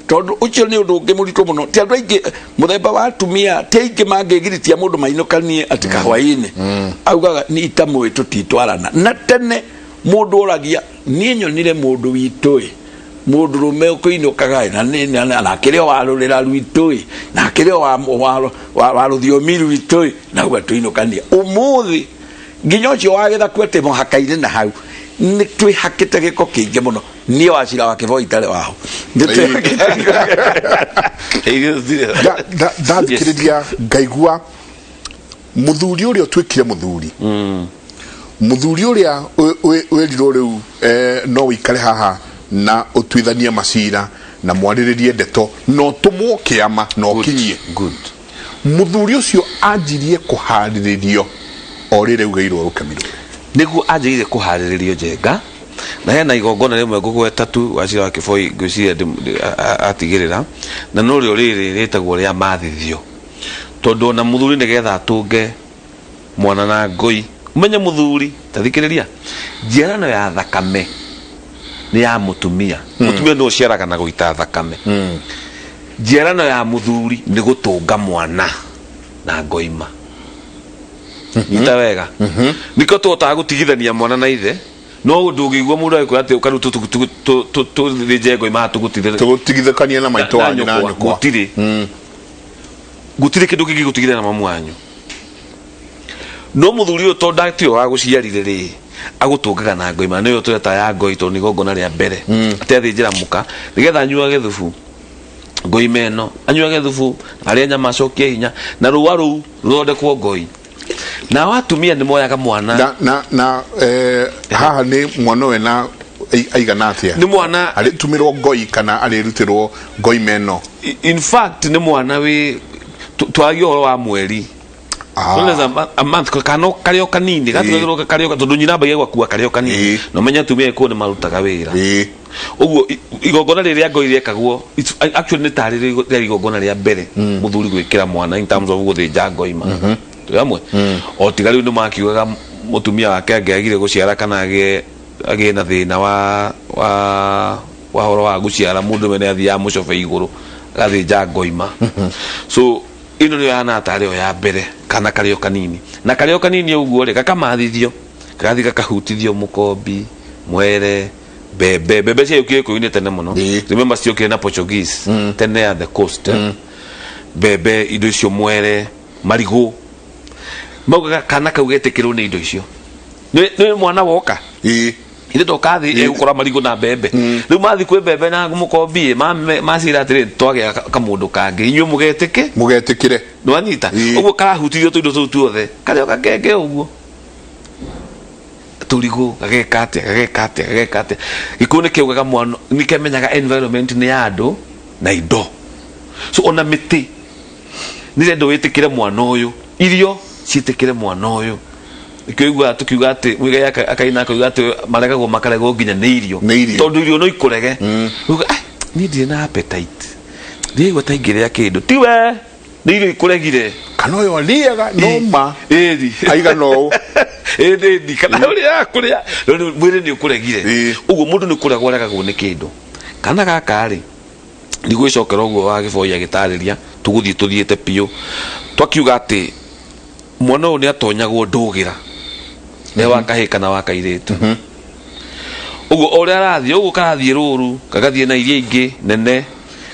tondu ucio nĩ ũndũ ũngĩ mũritũ mũno ti andũ aingĩ mũthemba wa atumia ti aingĩ mangĩgiritia mũndũ mainũkanie ati kahwaĩ-inĩ augaga nĩ itamũĩ tũtitwarana na tene mũndũ oragia niĩ nyonire mũndũ witũ mundu rume ukuinukaga na kirio warurira rwitũ na kirio wa ruthiomi rwitũ na gwa tuinukania umuthi nginya ucio wagetha kwete muhaka-inĩ na hau nĩ twĩhakĩte gĩko kĩingĩ mũno niĩ Wachira wa Kĩboi itarĩ waho ndathikĩrĩria ngaigua mũthuri ũrĩa ũtuĩkire mũthuri ũrĩa wĩrirwo rĩu no wĩikare haha na utuithanie macira na mwarĩrĩrie ndeto no tũmwo kĩama no kinyie muthuri ũcio anjirie kũharĩrĩrio o rĩrĩa ugeirwo rũkemirwo nĩguo anjirie kũharĩrĩrio njenga na hena igongona rĩmwe ngũgweta tu Wachira wa Kĩboi ngwĩciria atigĩrĩra na no rĩo rĩrĩ rĩtagwo rĩa mathithio tondũ ona muthuri nĩgetha atũnge mwana na ngũi umenye muthuri tathikĩrĩria njiarano ya thakame ni ya mutumia mutumia no ciaraga na guita thakame njiarano ya muthuri ni gutunga mwana na ngoima ita wega niko tuotaga gutigithania mwana na ithe no ndungigwa mundu aiko ati ukaru tu rije ngoima tugutigithania na maito wanyu na nyukwa gutire kindu kingi gutigithania na mamu wanyu no muthuri uyu to ndatio wa guciarire ri agutungaga na ngoima niyo tureta ya ngoi to ni gongona ria mbere atethi njira muka nigetha anyuage thubu ngoima eno anyuage thubu aria nyama cokie hinya na ruwa ru ruthondekwo ngoi na watumia ni moyaga mwana na haha ni mwana we na aigana atia ni mwana aritumirwo ngoi kana arirutirwo ngoima eno in fact ni mwana we twagio wa mweri a month kano kario kanini gatwegero kario tondu nyina mbagia gwakua kario kanini no menya tumia ko ne marutaga wira uguo igongona riria ngoire kagwo actually ni tari igongona ria mbere muthuri gwikira mwana in terms of guthinja ngoima tuyamwe o tigari ndu makiugaga mutumia wake angeagire guciara kana age na thina wa horo wa guciara mundu mene athia mucobe iguru gathinja ngoima so ino ni yana atari o ya mbere kana kario kanini na kario kanini uguo ri gakamathithio gathi gakahutithio mukombi mwere bebe cia ukire ko inete muno remember cio kire na Portuguese tene at the coast bebe indo icio mwere marigo mauga kana kaugetekirwo ni indo icio ni mwana woka ile to kathi ukora marigo na bebe riu mathi kwe bebe na mukombi macira atiri twage kamundu kange inyu mugetekire no anyita uguo karahutithio tuindo tu tuothe kario kakenge uguo turigo gagekate gikone kiugaga mwana nikemenyaga environment ni andu na indo so ona miti nire ndo witikire mwana uyu irio ciitikire mwana uyu ikigwa tukiuga ati mwiga akaina akuga ati maregagwo makaregwo nginya ni irio tondu irio no ikurege ni ndire na appetite ndi gwata ingire ya kindu tiwe ni irio ikuregire kana uyo aliaga noma eri aiga no eri kana uri akuria no mwire ni ukuregire ugo mundu ni kuragwa rega gune kindu kana gaka ri ni gwicokera ugo wa giboya gitariria tuthiete pio twakiuga ati mwana uyu ni atonyagwo ndugira ne wakahika na wakairetu ugo ore arathie ugo karathie ruru kagathie na iria ingi nene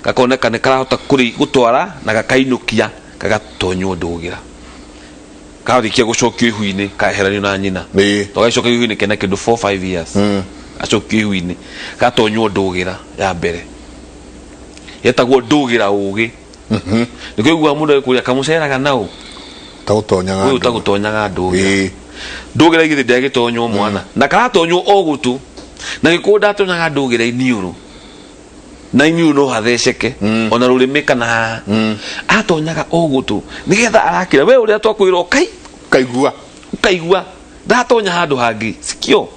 gakoneka ne karahota kuri gutwara na gakainukia kagatonywo ndugira karikia gucokio ihu-ini kaheranio na nyina tugacokio ihu-ini kena kindu 4-5 years acokio ihu-ini gatonywo ndugira ya mbere yetagwo ndugira ugi niko igwa mundu kuria kamuceraga nao tagutonyaga uyu tagutonyaga ndugira ndugira igithe ndagitonywo mwana na karatonywo ogutu na gikunda atonyaga ndugira iniuru na iniuru no hatheceke ona rurimi kana atonyaga ogutu nigetha arakira we uria twakwira kaigua ndatonya handu hangi sikio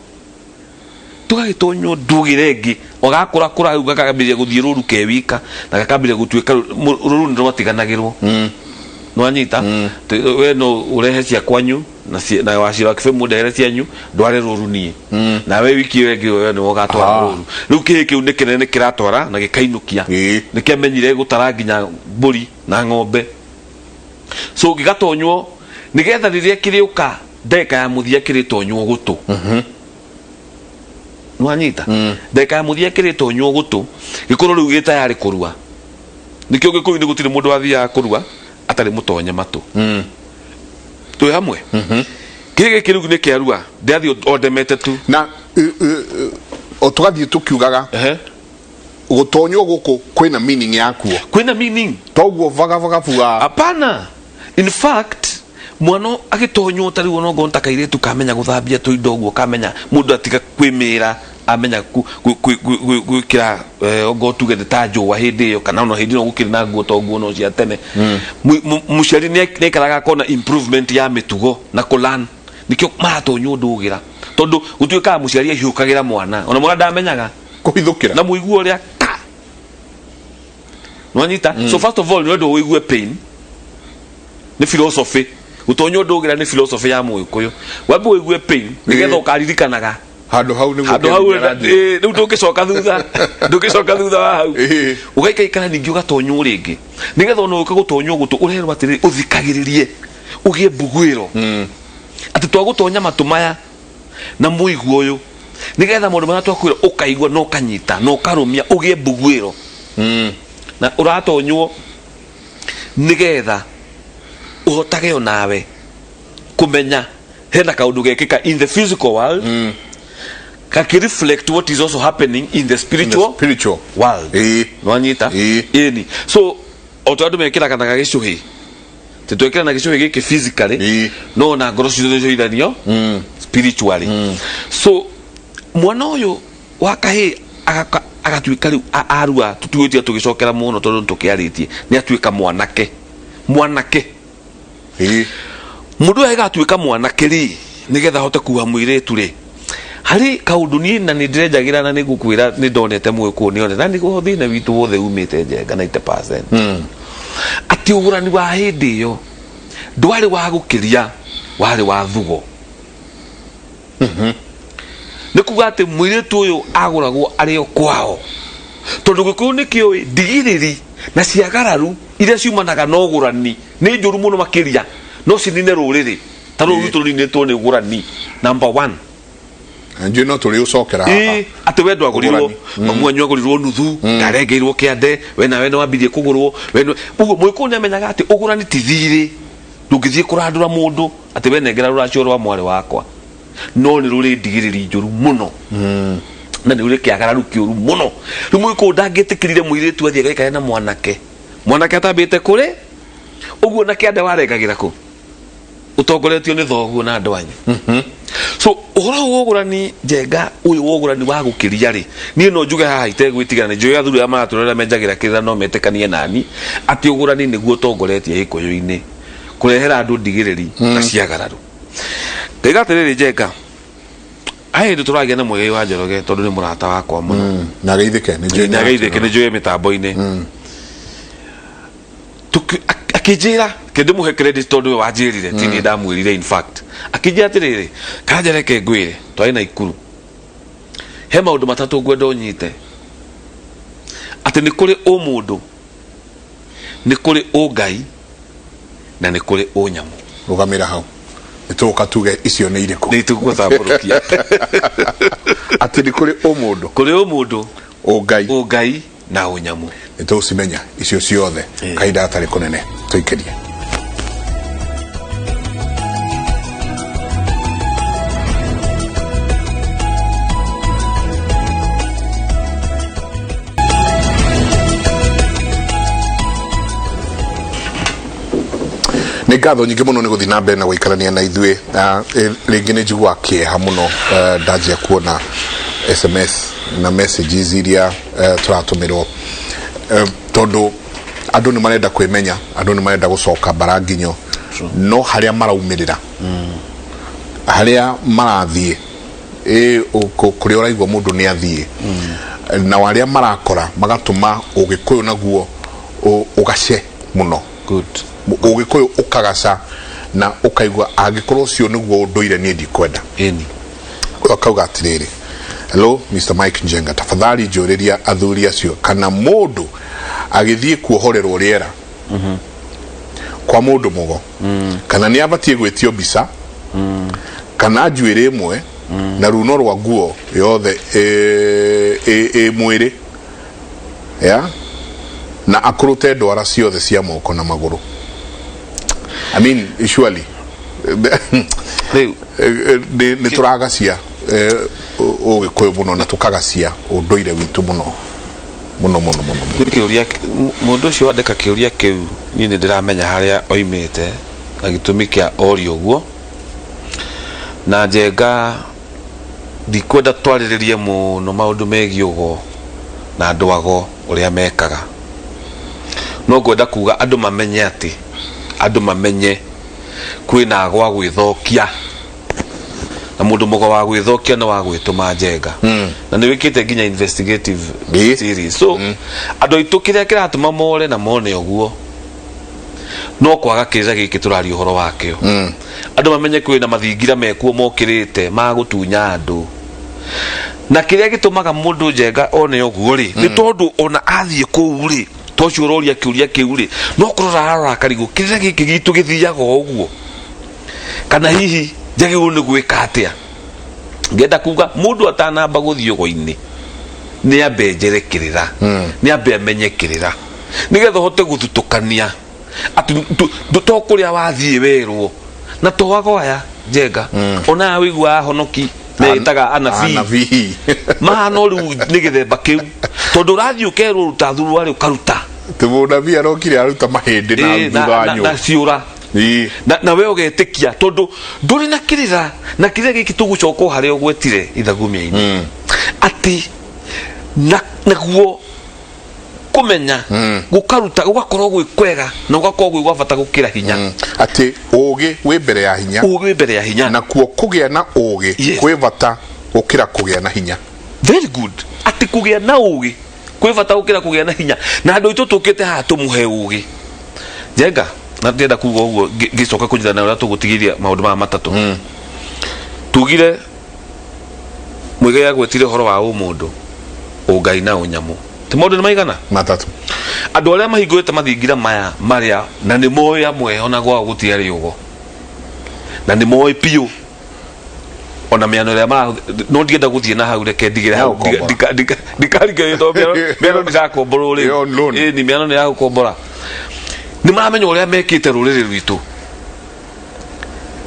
tugagitonywo ndugira ingi ogakura kura uga kagambiria guthie ruru kewika na gakambiria gutwika ruru ndo matiganagirwo no anyita we no urehe cia kwanyu na washira kifemu ndere cianyu ndware ruru nie na we wiki wengi we no gatwara ruru riu kiki unde kinene kiratwara na gikainukia nikiamenyire gutara nginya mburi na ng'ombe so gigatonywo nigetha riria kiriuka ndeka ya muthia kiritonywo gutu no anyita ndeka ya muthia kiritonywo gutu gikoro riu gitayari kurua nikio gikuru ni gutire mundu athia kurua atari mutonye matu tu hamwe kige kirugu ne kiarua ndathi odemete tu na otugathie tukiugaga gutonywo guku kwina meaning yakuo kwina meaning toguo vaga fuga hapana in fact mwana agitonywo tari wono gonta kairetu kamenya guthambia tu idoguo kamenya mundu atiga kwimira amenya gwikira ogotuge ndetajo wa hindi yo kana no hindi no gukira na nguo to nguo no cia tene muciari ne karaga kona improvement ya mitugo na kulan nikyo maratonywo ndugira tondu gutuika muciari ahiukagira mwana ona mwana ndamenyaga kuhithukira na muiguo uria no anyita so first of all no do wigue pain ni philosophy utonywo ndugira ni philosophy ya muikuyo wabu wigue pain nigetha ukaririkanaga handu hau ni riu ndugicoka thutha wa hau ugaikaikara ningi ugatonywo ringi nigetha no ukagutonywo gutu urerwa atiri uthikagiririe ugie mbugwiro ati twagutonya matumaya na muiguo uyu nigetha mundu mara twakwira ukaigwa no kanyita no karumia ugie mbugwiro na uratonywo nigetha uhotage onawe kumenya hena kaundu gekika in the physical world kaki reflect what is also happening in the spiritual world no anyita ini so otwadu mekira kana gagicuhi tetwekira na gicuhi giki physically no na ngoro ciothe iranio spiritually so mwana uyu wakahi agatuika riu arua tutuitie tugicokera muno tondu tukiaritie ni atuika mwanake mundu agatuika mwanake ri nigetha hote kuha muiretu ri hari kaundu ni na ni ndirenjagira na nigukwira ni ndonete mwiko ni one na niguo thina witu wothe umite njenga 90% ati ugurani wa hindi yo ndwari wa gukiria wari wa thugo nikuga ati muiretu uyu aguragwo ario kwao tondu gikuyu nikio ndigiriri na ciagararu iria ciumanaga na ugurani ni njuru muno makiria no cinine ruriri taro witu rinetwo ni ugurani number 1 anju no tuli ucokera hapa ati we ndwagurirwo mamwanyu agurirwo nuthu ndarengeirwo kiande we nawe no wambirie kugurwo we ugo mwiko ne menyaga ati ugurani tithiri ndungithie kurandura mundu ati we nengera ruracio rwa mwari wakwa no ni ruri ndigiriri njuru muno na ni ruri kiagararu kiuru muno mwiko ndangitikirire muiretu athie gaika na mwanake atambite kuri uguo na kiande warengagira ku utongoretio ni thoguo na andu anyu so uhoro wogurani njenga uyu wogurani wa gukiria ri ni no njuge haha itegwitigana njuge athuri ya maraturera menjagira kirira no metekanie nani ati ugurani niguo tongoretie gikuyu-ini kurehera andu ndigiriri na ciagararu ngigatiriri njenga ai ndu turagia na mwege wa Njoroge tondu ni murata wakwa muno na geithike ni njuge mitambo-ini akijira kende muhe credit tondu wajirire tini ndamwirire in fact akijia atiriri kaja reke ngwire twai na Ikuru he maundu matatu ngwenda unyite ati ni kuri umundu ni kuri ungai na ni kuri unyamu rugamira hau nituka tuge icio ni iriku ni tugutamburukia ati ni kuri umundu ungai na unyamu nitucimenya icio ciothe kaida atari kunene tuikerie ni ngatho nyingi muno ni guthi na mbere na guikarania na ithue ringi ni njigua kieha muno ndajia kuona SMS na messages iria turatumirwo tondu andu ni marenda kwimenya andu ni marenda gucoka baranginyo no haria maraumirira haria marathie kuri uraigwa mundu ni athie na waria marakora magatuma ugikuyu naguo ugace muno good ugikuyu ukagaca na ukaigwa agikorwo cio niguo unduire ni ndikwenda eni akauga atiriri hello Mr. Mike Njenga tafadhali njuriria athuri acio kana mundu agithie kuohorerwo riera kwa mundu mugo kana ni abatie gwetio bisa kana njuire imwe na runo rwa nguo yothe mwiri ya na akurute ndwara ciothe cia moko na maguru I mean surely ni turagacia ugikuyu muno na tukagacia unduire witu muno kiuria mundu ucio andika kiuria kiu ni ndiramenya haria oimite na gitumi kia orio guo na Njenga ndikwenda twariririe muno maundu megi ugo na andu ago uria mekaga no ngwenda kuga andu mamenye ati andu mamenye kwina gwa gwithokia na mundu mugo wa gwithokia na wa gwituma Njenga na ni wikite ginya investigative series so andu itukire kiratuma more na mone oguo no kwaga kiza giki turari uhoro wakio andu mamenye kwina mathingira mekuo mokirite magutunya andu na kiria gitumaga mundu Njenga one oguo ri ni tondu ona athie kuu ri tocio roria kiuria kiu ri no kurora arakarigo kiria giki gitu githiaga oguo kana hihi Njagi uni gwika atia ngenda kuga mundu atanamba guthio goini ni ambe njerekirira ni ambe amenyekirira nigetha hote guthutukania ati ndutokuria wathie werwo na towago aya Njenga ona wigwa honoki metaga anavi mahano riu nigithemba kiu tondu rathio ukerwo ruta thuru ari ukaruta tumuda bia rokire aruta mahindi na thuthanyo na ciura na we ugetikia tondu nduri na kirira na kirira giki tugucoka haria ugwetire ithagumia-ini ati naguo kumenya gukaruta ugakorwo gwikwega na ugakorwo gwibata gukira hinya ati ugi wi mbere ya hinya na kuo kugia na ugi kwibata gukira kugia na hinya very good ati kugia na ugi kwibata gukira kugia na hinya na andu itu tukite ha tumuhe ugi Njenga na ndenda kuga uguo gicoka kunyita na uria tugutigiria maundu ma matatu tugire mwige ya gwetire horo wa umundu ungai na unyamu ti maundu ni maigana matatu andu aria mahingurite mathingira maya maria na ni moyo amwe ona gwa gutiari ugo na ni moyo piu ona miano ya ma no ndienda guthie na hau reke ndigire hau ndikarige to miano ni gakombora ri ni miano ni ya gukombora ni maramenya uria mekite ruriri rwitu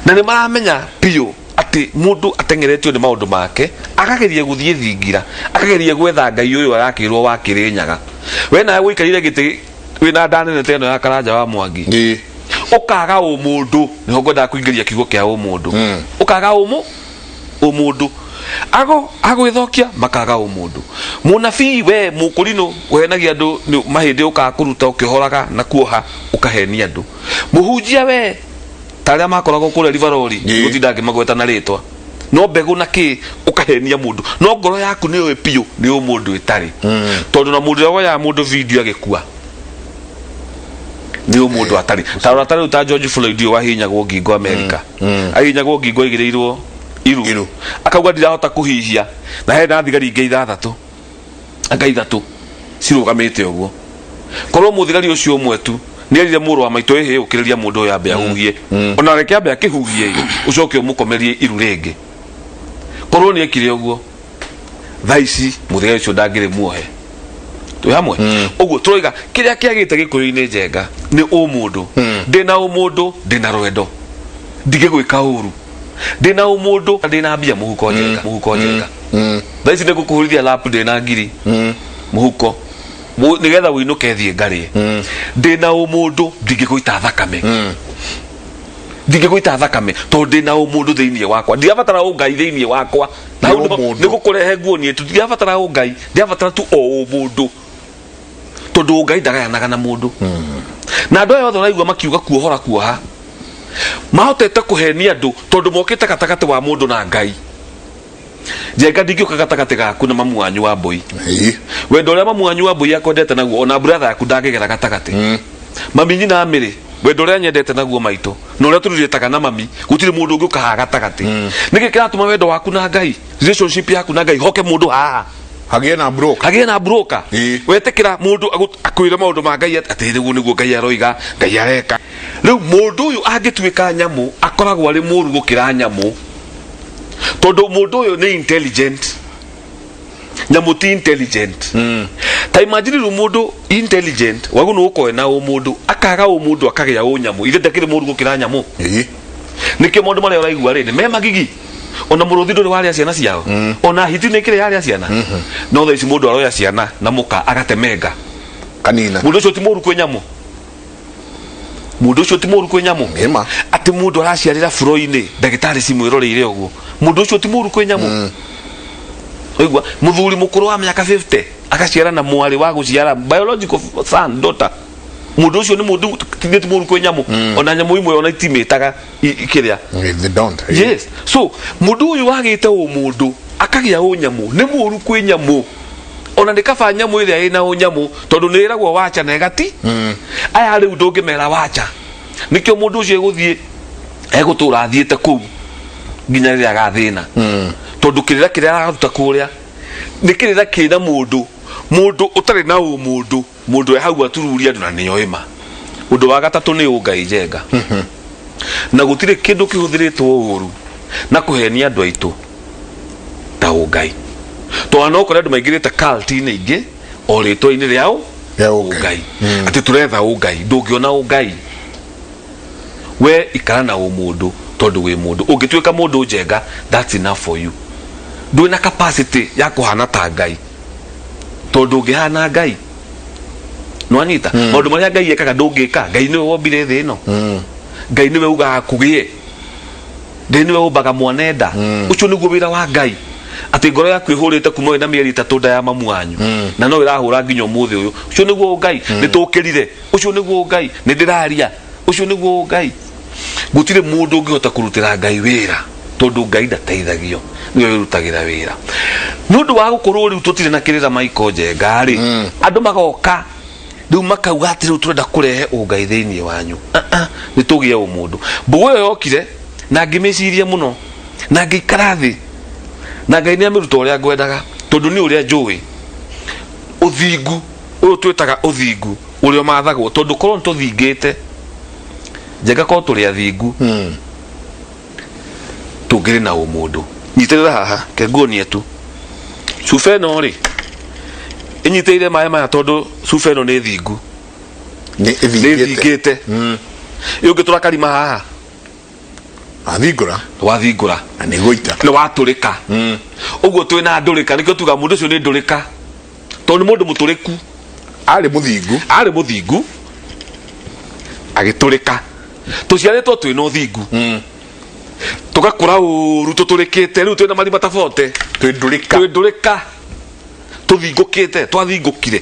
na ni maramenya piu ati mundu atengeretio ni maundu make akageria guthie thingira akageria gwetha ngai uyu arakirwo wakirinyaga we na guikarire giti wina ndanene teno ya Karanja wa Mwangi ukaga umundu niho ngwenda kuingiria kiugo kia umundu ukaga umundu agwithokia makaga umundu munabii we mukurino wenagia andu mahindi ukakuruta ukihoraga na kuoha ukahenia andu muhunjia we taria makoragwo kule Riveroli gutindage magweta na ritwa no mbegu na ki ukahenia mundu no ngoro yaku ni we piu ni umundu itari tondu na mundu ya mundu video agikua ni mundu atari ta uta George Floyd wa hinyagwo ngingo America ahinyagwo ngingo igireirwo iru akauga ndirahota kuhihia na hena thigari ingi 6 anga 3 cirugamite uguo korwo muthigari ucio umwe tu ni erire muru wa maito ehe ukiriria mundu ya mbea huhie ona reke ambea kihuhie ucoke umukomerie iru ringi korwo ni ekire uguo thaici muthigari ucio ndangire muohe tu hamwe uguo turoiga kiria kiagite gikuyu-ini njenga ni umundu ndina umundu ndina rwendo ndige gwika uru ndina umundu ndina mbia muhuko njenga thaici ni gukuhurithia lap ndina ngiri muhuko nigetha winuke thie ngari ndina umundu ndingiguita thakame to ndina umundu thiini wakwa ndiabatara ungai thiini wakwa na ni gukurehe nguo nie ndiabatara ungai ndiabatara tu o umundu tondu ungai ndagayanaga na mundu na andu aya othe raigua makiuga kuoha mahotete kuhenia andu tondu mokite gatagati wa mundu na ngai njenga ndingiuka gatagati gaku na mamu wanyu wa mbui wendo uria mamu wanyu wa mbui akwendete naguo ona brother yaku ndangigera gatagati mami na amiri wendo uria nyendete naguo maito na uria turiritaga na mami gutiri mundu ungiuka ha gatagati niki kiratuma wendo waku na ngai relationship yaku na ngai hoke mundu haha hagie na broker wetekira mundu akwire maundu ma ngai ati riguo niguo ngai aroiga ngai areka riu mundu uyu angituika nyamu akoragwo ari muru gukira nyamu tondu mundu uyu ni intelligent nyamu ti intelligent ta imagine mundu intelligent wagu no ukoe na mundu akaga mundu akagia nyamu ile ndakire muru gukira nyamu nikio mundu mari uraigua ri ni me magigi ona muruthi nduri waria ciana ciao ona hiti ni kire yaria ciana no thaici mundu aroya ciana na muka agatemenga kanina mundu ucio ti muru kwe nyamu ati mundu araciarira furo-ini ndagitari cimwiroreire uguo mundu ucio ti muru kwe nyamu oigua muthuri mukuru wa miaka 50 akaciara na mwari wa guciara biological son daughter mundu ucio ni mundu ti muru kwe nyamu ona nyamu imwe ona itimitaga ikiria they don't yes so mundu uyu wagite mundu akagia nyamu ni muru kwe nyamu ona ndikaba nyamu iria ina nyamu tondu niragwo wacha na egati aya riu ndungimera wacha nikio mundu ucio eguthie egutura thiete ku nginya riria gathina tondu kirira kiria araruta kuria nikirira kina mundu utari na mundu ehau atururia andu na nioima undu wa gatatu ni ungai njenga na gutire kindu kihuthiritwo uru na kuhenia andu aitu ta ungai to anokore andu maigirite cult-ini ingi o ritwa-ini riao ungai ati turetha ungai ndungiona ungai we ikara na umundu tondu wi mundu ungituika mundu njenga that's enough for you ndwina capacity ya kuhana ta ngai tondu ngihana ngai nwanyita maundu maria ngai ekaga ndungika ngai niwe wombire thi ino ngai niwe ugaga kugie ngai niwe umbaga mwanenda ucio niguo wira wa ngai ati ngoro yaku ihurite kuma na mieri 3 nda ya mamu wanyu na no irahura nginya umuthi uyu ucio niguo ngai nitukirire ucio niguo ngai nindiraria ucio niguo ngai gutire mundu ungihota kurutira ngai wira tondu ngai ndateithagio niwe wirutagira wira nundu wa gukorwo riu tutire na kirira maiko njenga ri andu magoka riu makauga ati riu turenda kurehe ungai thiini wanyu nitugie umundu mbugu yo yokire na ngimiciria muno na ngikara thi na ngai ni amiruta uria ngwendaga tondu ni uria njui uthingu uyu twitaga uthingu uria mathagwo tondu korwo tuthingite njenga korwo turi athingu tungiri na umundu nyitirira haha kenguonie tu cuba ino ri inyiteire maĩ maya tondu cuba ino ni thingu ni thingite ungitura karima haha wathingura ni guita ni waturika uguo twina ndurika nikio tuga mundu ucio ni ndurika tondu mundu muturiku ari muthingu agiturika tuciaritwo twina uthingu tugakura uru tuturikite riu twina marima tabote twindurika tuthingukite twathingukire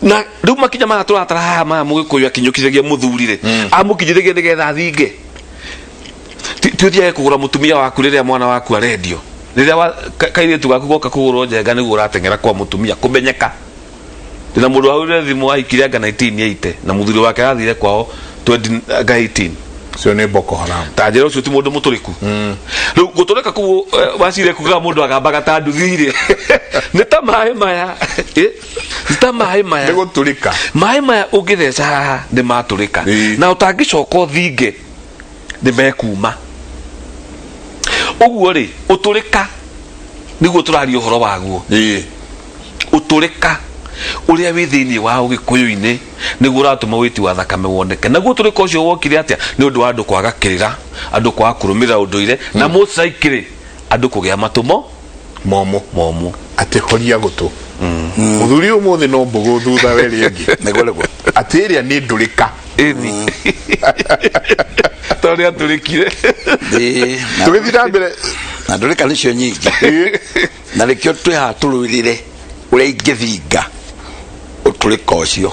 na riu makinya maya turatara haha maya mugikuyu akinyukithagia muthurire amukinyithagia nigetha thinge tiuthia kugura mutumia waku riria mwana waku arendio riria kairitu gaku goka kugurwo njenga niguo uratengera kwa mutumia kumenyeka ndina mundu wa ule thimu wa ikirianga 1980 na muthuri wake athire kwao 2018 sio ne Boko Haram tajero ucio ti mundu muturiku riu gutureka ku wacire kuga mundu agambaga ta nduthire ni ta mai maya ni ta mai maya ni guturika mai maya ungitheca haha ni maturika na utangicoka uthinge ni mekuma uguo ri uturika niguo turaria uhoro waguo uturika uria wi thiini wa ugikuyu-ini niguo uratuma witi wa thakame woneke naguo turika ucio wokire atia ni undu wa andu kwaga kirira andu kwaga kurumira unduire na mucaikiri andu kugia matumo momo ati horia gutu muthuri umuthi no mbugu thutha weri engi niguo ati iria ni ndurika eni tori aturikire tugithira mbere na ndurika nicio nyingi na rikio twiha tururire uria ingithinga uturika ucio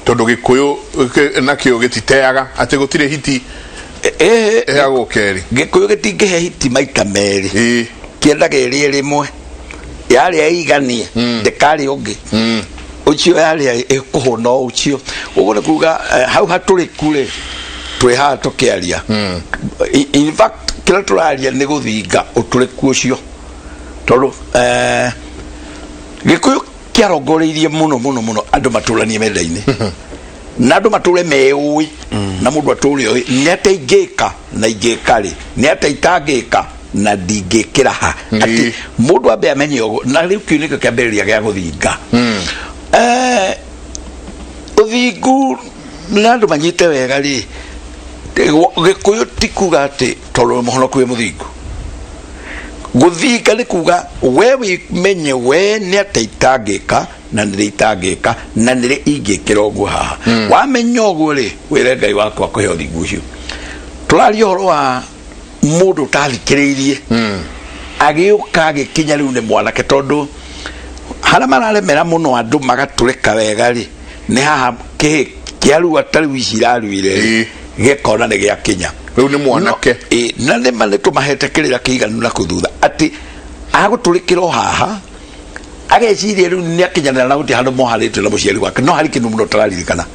tondu gikuyu nakio gititeaga ati gutire hiti eagwo keri gikuyu gitingihe hiti maita meri kiendaga irie rimwe yaria iganie ndekari ungi ucio yaria ikuhuna ucio uguo ni kuga hau haturiku ri twiha tukiaria in fact kila turaria ni guthinga uturiku ucio tondu gikuyu kiarongoreirie muno andu maturanie menda-ini na andu mature meui na mundu ature ni ateingika na ingikari ni ateitangika na ndingikira ha ati mundu ambe amenye uguo na riu kiu nikio kiambiriria gia guthinga uthingu na andu manyite wega ri gikuyu tikuga ati tondu muhonoku wi muthingu guthinga ni kuga we wimenye we ni ateitangika na niriitangika na niri ingikira uguo haha wamenya uguo ri wire Ngai wakwa kuhe uthingu ucio turaria uhoro wa mundu utathikiriirie agiuka agikinya riu ni mwanake tondu hara mararemera muno andu magaturika wega ri ni haha kiarua tariu ici iraruire gikona ni giakinya riu ni mwanake na ni mane tumahete kirira kiiganu na kuthutha ati aguturikira haha ageciria riu ni akinyana na guti handu mohanitio na muciari wake no hari kindu muno tararirikana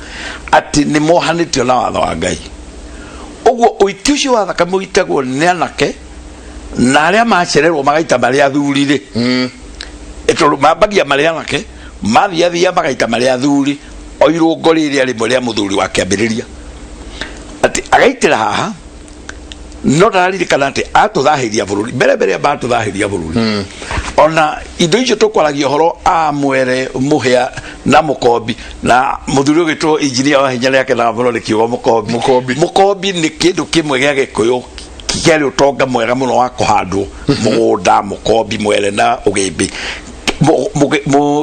ati ni mohanitio na watho wa Ngai uguo uiti ucio wa thakame uitagwo ni anake na aria macererwo magaita maria athuri ri tondu mambagia maria anake mathiathia magaita maria athuri oirungo riria rimwe ria muthuri wake ambiriria ati agaitira haha no tararirikana ati atuthahiria bururi mbere batuthahiria bururi ona indo icio tukwaragia horo amwere muhia na mukombi na muthuri ugitwo engineer wa hinya yake na bururi kiugo mukombi ni kindu kimwe gia gikuyu kiari utonga mwega muno wa kuhandwo mugunda mukombi mwere na ugimbi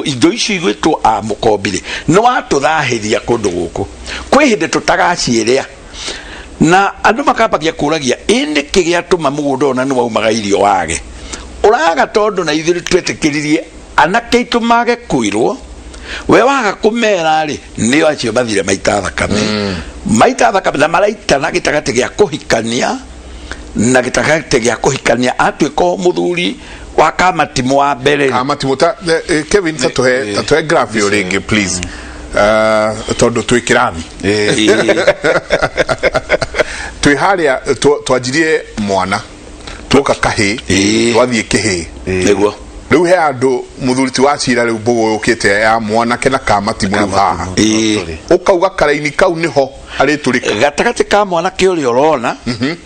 indo icio igwitwo a mukombi no atuthahiria kundu guku kwi hindi tutagaciria na andu makabagia kuragia indi kigiatuma mugunda ona ni waumaga irio wage uraga tondu na ithiri twetikiririe anake itumage kuirwo we waga kumera ri nio acio bathire maita thakame na maraita na gitagati gia kuhikania na gitagati gia kuhikania atwika muthuri wa kamatimu wa mbere kamatimu ta Kevin tatuhe graph yo ringi please tondu twi kirathi twi haria twanjirie mwana tuka kahi twathie kihi niguo riu he andu muthuriti wa cira riu mbugu ukite ya mwana kena kamatimu haha ukauga karaini kau niho ari turika gatagati ka mwana ki uri urona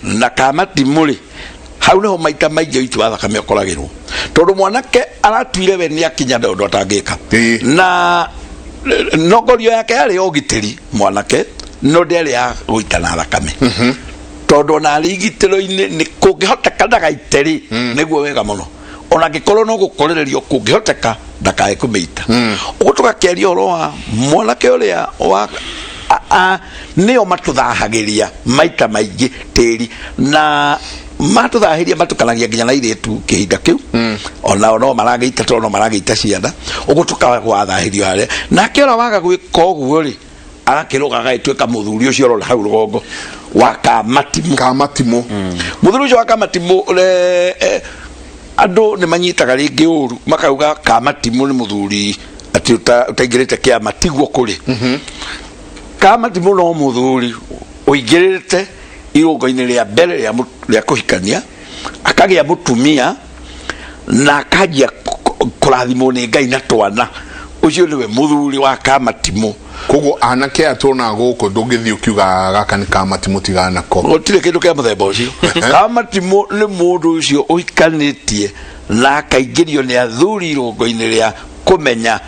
na kamatimu ri hau niho maita maingi itu wa thakame ukoragirwo tondu mwanake aratuire we ni akinya ndu atangika na nogorio yake yari ogitiri mwanake no nderi ya guitana thakame tondu na rigitiro-ini ni kungihoteka ndagaiteri niguo wega muno ona gikorwo no gukorererio kungihoteka ndakae kumeita uguo tugakeria horo wa mwanake uria wa nio matuthahagiria maita maingi tiri na matuthahiria matukanagia nginya na iritu kihinda kiu ona no marageita tono marageita ciana uguo tukawathahirio haria na kiora waga gwika uguo ri agakiruga gaitweka muthuri ucio rora hau rugongo wa kamatimu muthuri ucio wa kamatimu andu ni manyitaga ringi uru makauga kamatimu ni muthuri ati utaingirite kiama tiguo kuri kama ti muno muthuri uingirite irungo-ini ria mbere ria kuhikania akagia mutumia na akajia kurathimwo ni Ngai na twana ucio niwe muthuri wa Kamatimu. Koguo anake atona guko ndungithi ukiuga gaka ni Kamatimu tigana ko gutire kindu kia muthemba ucio. Kamatimu ni mundu ucio uikanitie na akaingirio ni athuri irungo-ini ria kumenya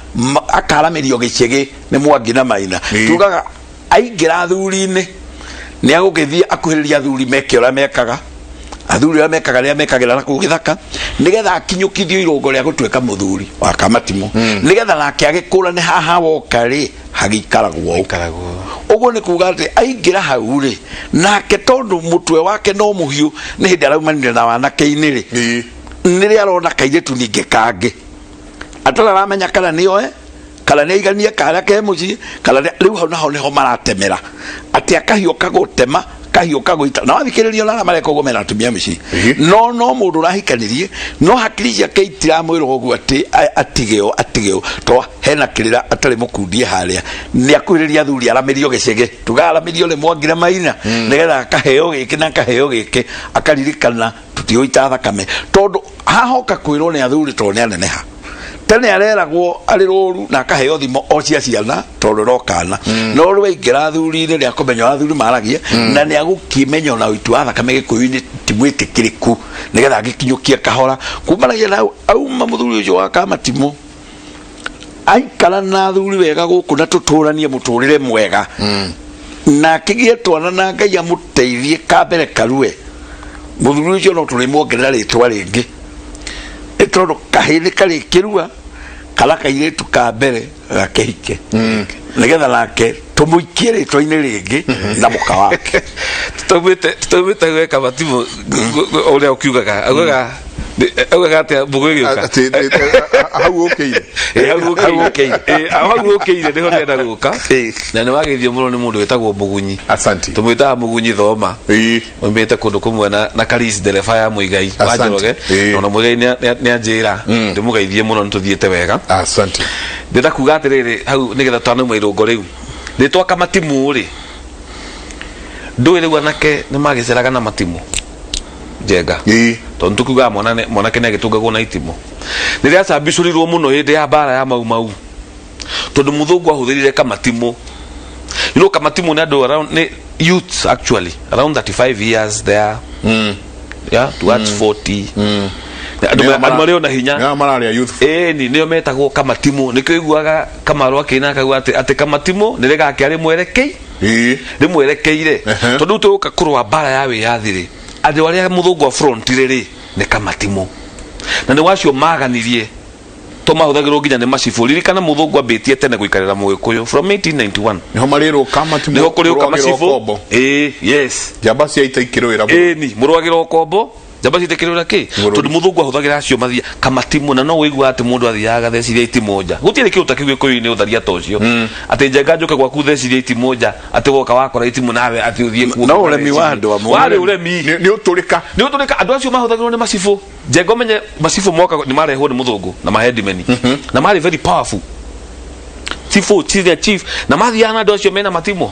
akaramirio gicigi ni Mwangi na Maina. Tugaga aingira athuri-ini ni agugithie akuhiriria athuri meke ora mekaga athuri ora mekaga ria mekagira na kugithaka nigetha akinyukithio irungo ria gutweka muthuri wa Kamatimu nigetha nake agikura ni haha wokari hagikaragwo uguo ni kuga ati aingira hau ri nake tondu mutwe wake no muhiu ni hindi araumanire na wanake-ini ri niri arona kairetu ninge kange atara ramenya kana niyo kala ni igania kala ke muci kala riu hau naho niho maratemera ati akahio kagutema kahio kaguita na wathikiririo na mareka ugo mena atumia mici no mundu rahikanirie no hakirija keitira mwiro ugu ati atigeo to hena kirira atari mukundie haria ni akwiriria athuri aramirio gicege tugaramirio le Mwangi na Maina nigetha akaheo giki na akaheo giki akaririkana tutioita thakame tondu hahoka kwirwo ni athuri to ni aneneha tene areragwo ari roru na akaheo thimo o cia ciana tondu rokana no rwe ingira athuri-ini ria kumenya athuri maragia na ni agukimenya na uitu wa thakame gikuyu-ini timwitikiriku nigetha agikinyukia kahora kumanagia na auma muthuri ucio wa Kamatimu aikara na athuri wega guku na tuturanie muturire mwega na kigie twana na Ngai amuteithie kambere karue muthuri ucio no turimwongerera ritwa ringi etondo kahini kari kirua kala kairetu ka mbere gakehike nigetha nake tumuikie ritwa-ini ringi na muka wake tutumite gwe Kamatimu uria ukiugaga augaga ati mbugu igiuka hau ukiire hau ukiire niho ndenda guka na ni wagithio muno ni mundu wetagwo Mugunyi. Asante tumwitaga Mugunyi Thoma umite kundu kumwe na Karisi dereva ya Muigai wanjoroge na Muigai ni anjira ndimugeithie muno nituthiete wega. Asante ndenda kuga atiriri hau nigetha twana irungo riu ritwa Kamatimu ri ndui riu anake ni magiceraga na matimu Njenga tondu kuga mwanake ni agitungagwo na itimo niria cabicũrirwo muno hindi ya bara ya mau tondu muthungu ahuthirire Kamatimu. Kamatimu ni andu around ni youths actually around 35 years there yeah towards 40 mareo na hinya mararia youth ni nio metagwo Kamatimu nikio iguaga Kamaru akina akauga ati Kamatimu ni rigake ari mwerekei rimwerekeire tondu tuka kurwa bara ya wiyathiri andi waria muthungu wa front riri ni Kamatimu na ni wacio maganirie to mahuthagirwo nginya ni macibu ririkana muthungu ambitie tene guikarira Mugikuyu from 1891 niho marirwo Kamatimu niho kuriuka macibu yes jamba cia itaikirwira ni murwagiro kombo jamba citekirwira ki tondu muthungu ahuthagira acio mathia Kamatimu na no wigua ati mundu athiaga theciria itimoja gutire kiuta kiu Gikuyu-ini utharia tocio ati Njenga njuke gwaku theciria itimoja ati woka wakora itimu nawe ati uthie ku no uremi wa andu amwe wale uremi ni uturika andu acio mahuthagirwo ni macibu Njenga menye macibu moka ni marehwo ni muthungu na mahedimeni na mari very powerful chief na mathiana andu acio mena matimu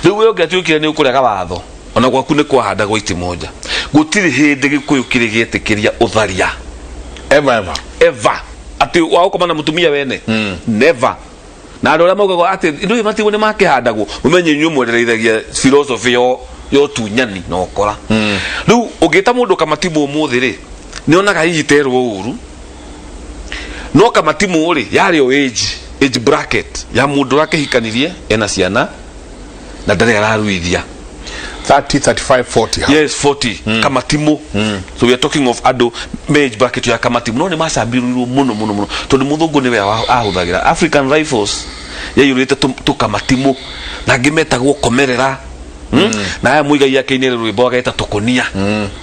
riu we ungetiukire ni ukurega watho ona gwaku ni kwahandagwo itimoja gutiri hindi Gikuyu kiri gietikiria utharia ever ati waukoma na mutumia wene never na andu aria maugaga ati ndu matimu ni makihandagwo umenye nyu mwerereithagia philosophy yo tunyani no kora riu ungita mundu Kamatimu umuthi ri ni onaga yiterwo uru no Kamatimu ri yari o age bracket ya mundu rakihikanirie ena ciana na ndari araruithia 30 35 40 yes 40 Kamatimu so we are talking of ado age bracket ya Kamatimu no ni macambirwo muno tondu muthungu ni we ahuthagira African Rifles ya yurite tu Kamatimu na ngimetagwo komerera na aya Muigai yake ni rwimbo ageta tukunia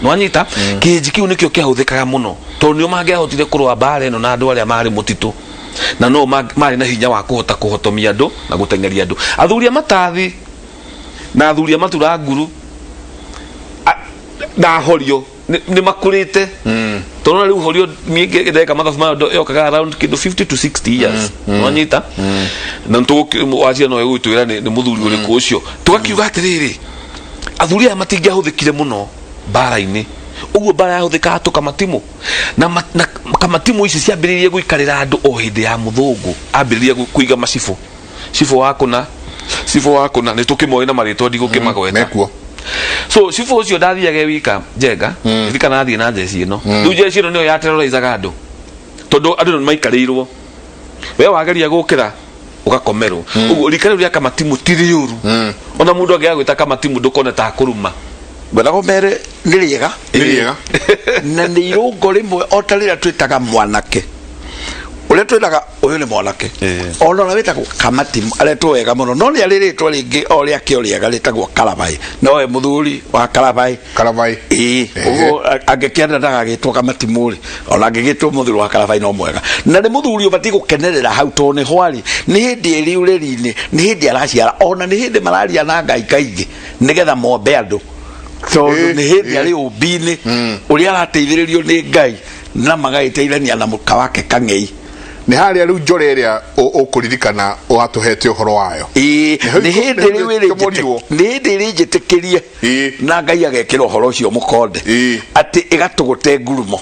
no anyita kiji kiu nikio kiahuthikaga muno tondu nio mangiahotire kurwa bare eno na andu aria mari mutitu na no mari na hinya wa kuhota kuhotomia andu na gutengeria andu athuria matathi na athuria matura nguru ndahorio ni makurite tona riu horio mienge ndeka mathabu ma yokaga around kido 50 to 60 years wanyita na wachia no egutwira ni muthuri uriku ucio tugakiuga atiriri athuri aya matingiahuthikire muno bara-ini uguo bara yahuthika tukamatimu na kamatimu ici ciambiririe guikarira andu o hindi ya muthungu ambiririe kuiga macibu cibu wakuna ni tukimoe na maritwa ndigukimagweta mekuo so cibu ucio ndathiage wika njenga thika nathie na jeci ino riu jeci ino niyo yaterrorizaga andu tondu andu ni maikarirwo we wageria gukira ugakomerwo uguo rikari ria kamatimu tiriuru ona mundu angia gwita kamatimu ndukone ta kuruma gwethago mere nĩ rĩega na nĩ irũngo rĩmwe o ta rĩrĩa twĩtaga mwanake ũrĩa twĩtaga ũyũ nĩ mwanake ona wĩtagwo kamatimu aretwo wega mũno no nĩ arĩrĩtwo rĩngĩ o rĩa kĩo rĩega rĩtagwo Karabai nowe mũthuri wa Karabai ũguo angĩkĩenda ndagagĩtwo kamatimu rĩ ona angĩgĩtwo mũthuri wa Karabai no mwega na nĩ mũthuri ũbatiĩ gũkenerera hau tondũ nĩ hwarĩ nĩ hĩndĩ ĩrĩ ũreri-inĩ nĩ hĩndĩ araciara ona nĩ hĩndĩ mararia na Ngai kaingĩ nĩgetha mombe andũ tondu nĩ hĩndĩ arĩ ũmbi-inĩ ũrĩa arateithĩrĩrio nĩ Ngai na magagĩteithania na mũka wake Kang'ei nĩ harĩa rĩu njore ĩrĩa ũkũririkana watũhete ũhoro wayo nĩ hĩndĩ ĩrĩ njĩtĩkĩrie na Ngai agekĩra ũhoro ũcio mũkonde atĩ ĩgatũgũte ngurumo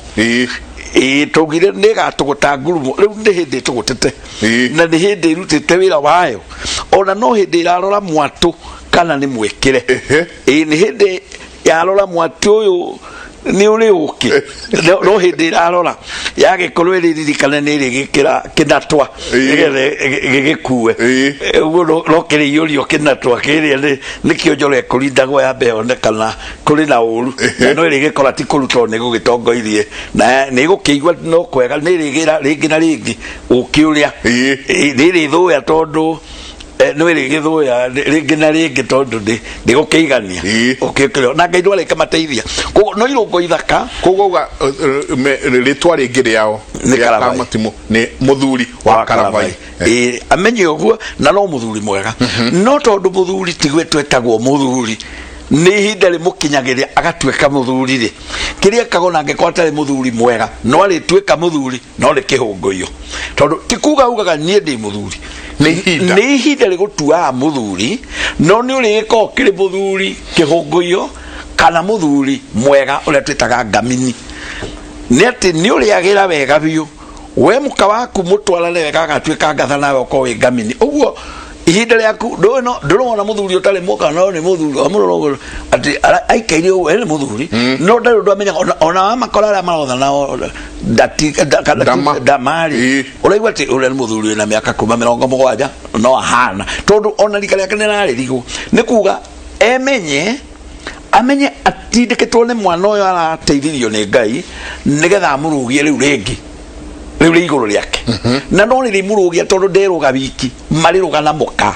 tũgire nĩ ĩgatũgũta ngurumo rĩu nĩ hĩndĩ ĩtũgũtete na nĩ hĩndĩ ĩrutĩte wĩra wayo ona no hĩndĩ ĩrarora mwatũ kana nĩ mwĩkĩre nĩ hĩndĩ yarora mwatũ ũyũ nĩ ũrĩ ũkĩ no hĩndĩ ĩrarora yagĩkorwo ĩrĩririkane nĩ ĩrĩgĩkĩra kĩnatwa gĩgĩkue ũguo no kĩrĩiyũrio kĩnatwa kĩrĩa nĩkĩo njore kũrindagwo ya mbeo kana kũrĩ na ũru no ĩrĩgĩkora ti kũrutwo nĩ gũgĩtongoirie na nĩ gũkĩigua no kwega nĩ ĩrĩgĩra rĩngĩ na rĩngĩ ũkĩ ũrĩa nĩ ĩrĩthũya tondũ no ĩrĩgĩthũya rĩngĩ na rĩngĩ tondũ nĩ gũkĩigania ũkĩũkĩrĩo na Ngai ndwarĩka mateithia koguo no irũngo ithaka koguo uga rĩtwa rĩngĩ rĩao nĩ kamatimu nĩ mũthuri wa Karabai amenye ũguo na no mũthuri mwega no tondũ mũthuri tigwe twetagwo mũthuri nĩ ihinda rĩmũkinyagĩria agatuĩka mũthuri rĩ kĩrĩa kago na angĩkorwo atarĩ mũthuri mwega no arĩtuĩka mũthuri no rĩkĩhũngũio tondũ ti kuga ugaga niĩ ndĩ mũthuri nĩ ihinda rĩgũtuaga mũthuri no nĩ ũrĩgĩkorwo kĩrĩ mũthuri kĩhũngũio kana mũthuri mwega ũrĩa twĩtaga ngamini nĩ atĩ nĩ ũrĩagĩra wega biũ we mũka waku mũtwarane wega agatuĩka ngatha nawe ũkorwo wĩ ngamini ũguo ihinda rĩaku ndũrona mũthuri ũtarĩ mũka no nĩ mũthuri amũrora atĩ aikaire ũguo nĩ mũthuri no ndarĩ ũndũ amenya ona wamakora arĩa marotha nao ndamarĩ ũraigua atĩ ũrĩa nĩ mũthuri wĩna mĩaka kuma 70 no ahana tondũ ona rika rĩake nĩ rarĩrigwo nĩ kuga amenye atindĩkĩtwo nĩ mwana ũyũ arateithirio nĩ Ngai nĩgetha amũrũgie rĩu rĩngĩ rĩu rĩ igũrũ rĩake na no nĩrĩmũrũgia tondũ nderũga wiki marĩrũga na mũka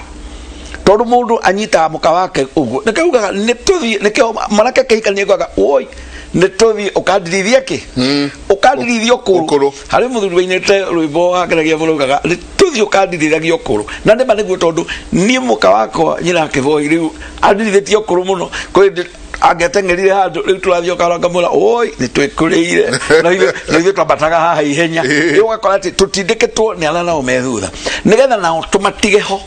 tondũ mũndũ anyitaga mũka wake ũguo nĩkaugaga nĩkĩo mwanake kĩhikania kugaga oi nĩtũthiĩ ũkandirithia kĩ ũkandirithia ũkũrũ harĩ mũthuri wainĩte rwĩmbo wangeragia mũraugaga nĩtũthiĩ ũkandirithagia ũkũrũ na nĩma nĩguo tondũ niĩ mũka wakwa nyina kĩboi rĩu andirithĩtie ũkũrũ mũno angeteng'erire handũ rĩu tũrathiĩ ũkarangamũra oi nĩtwĩkũrĩire na ithuĩ twambataga haha ihenya rĩu ũgakora atĩ tũtindĩkĩtwo nĩ arĩa nao me thutha nĩgetha nao tũmatige ho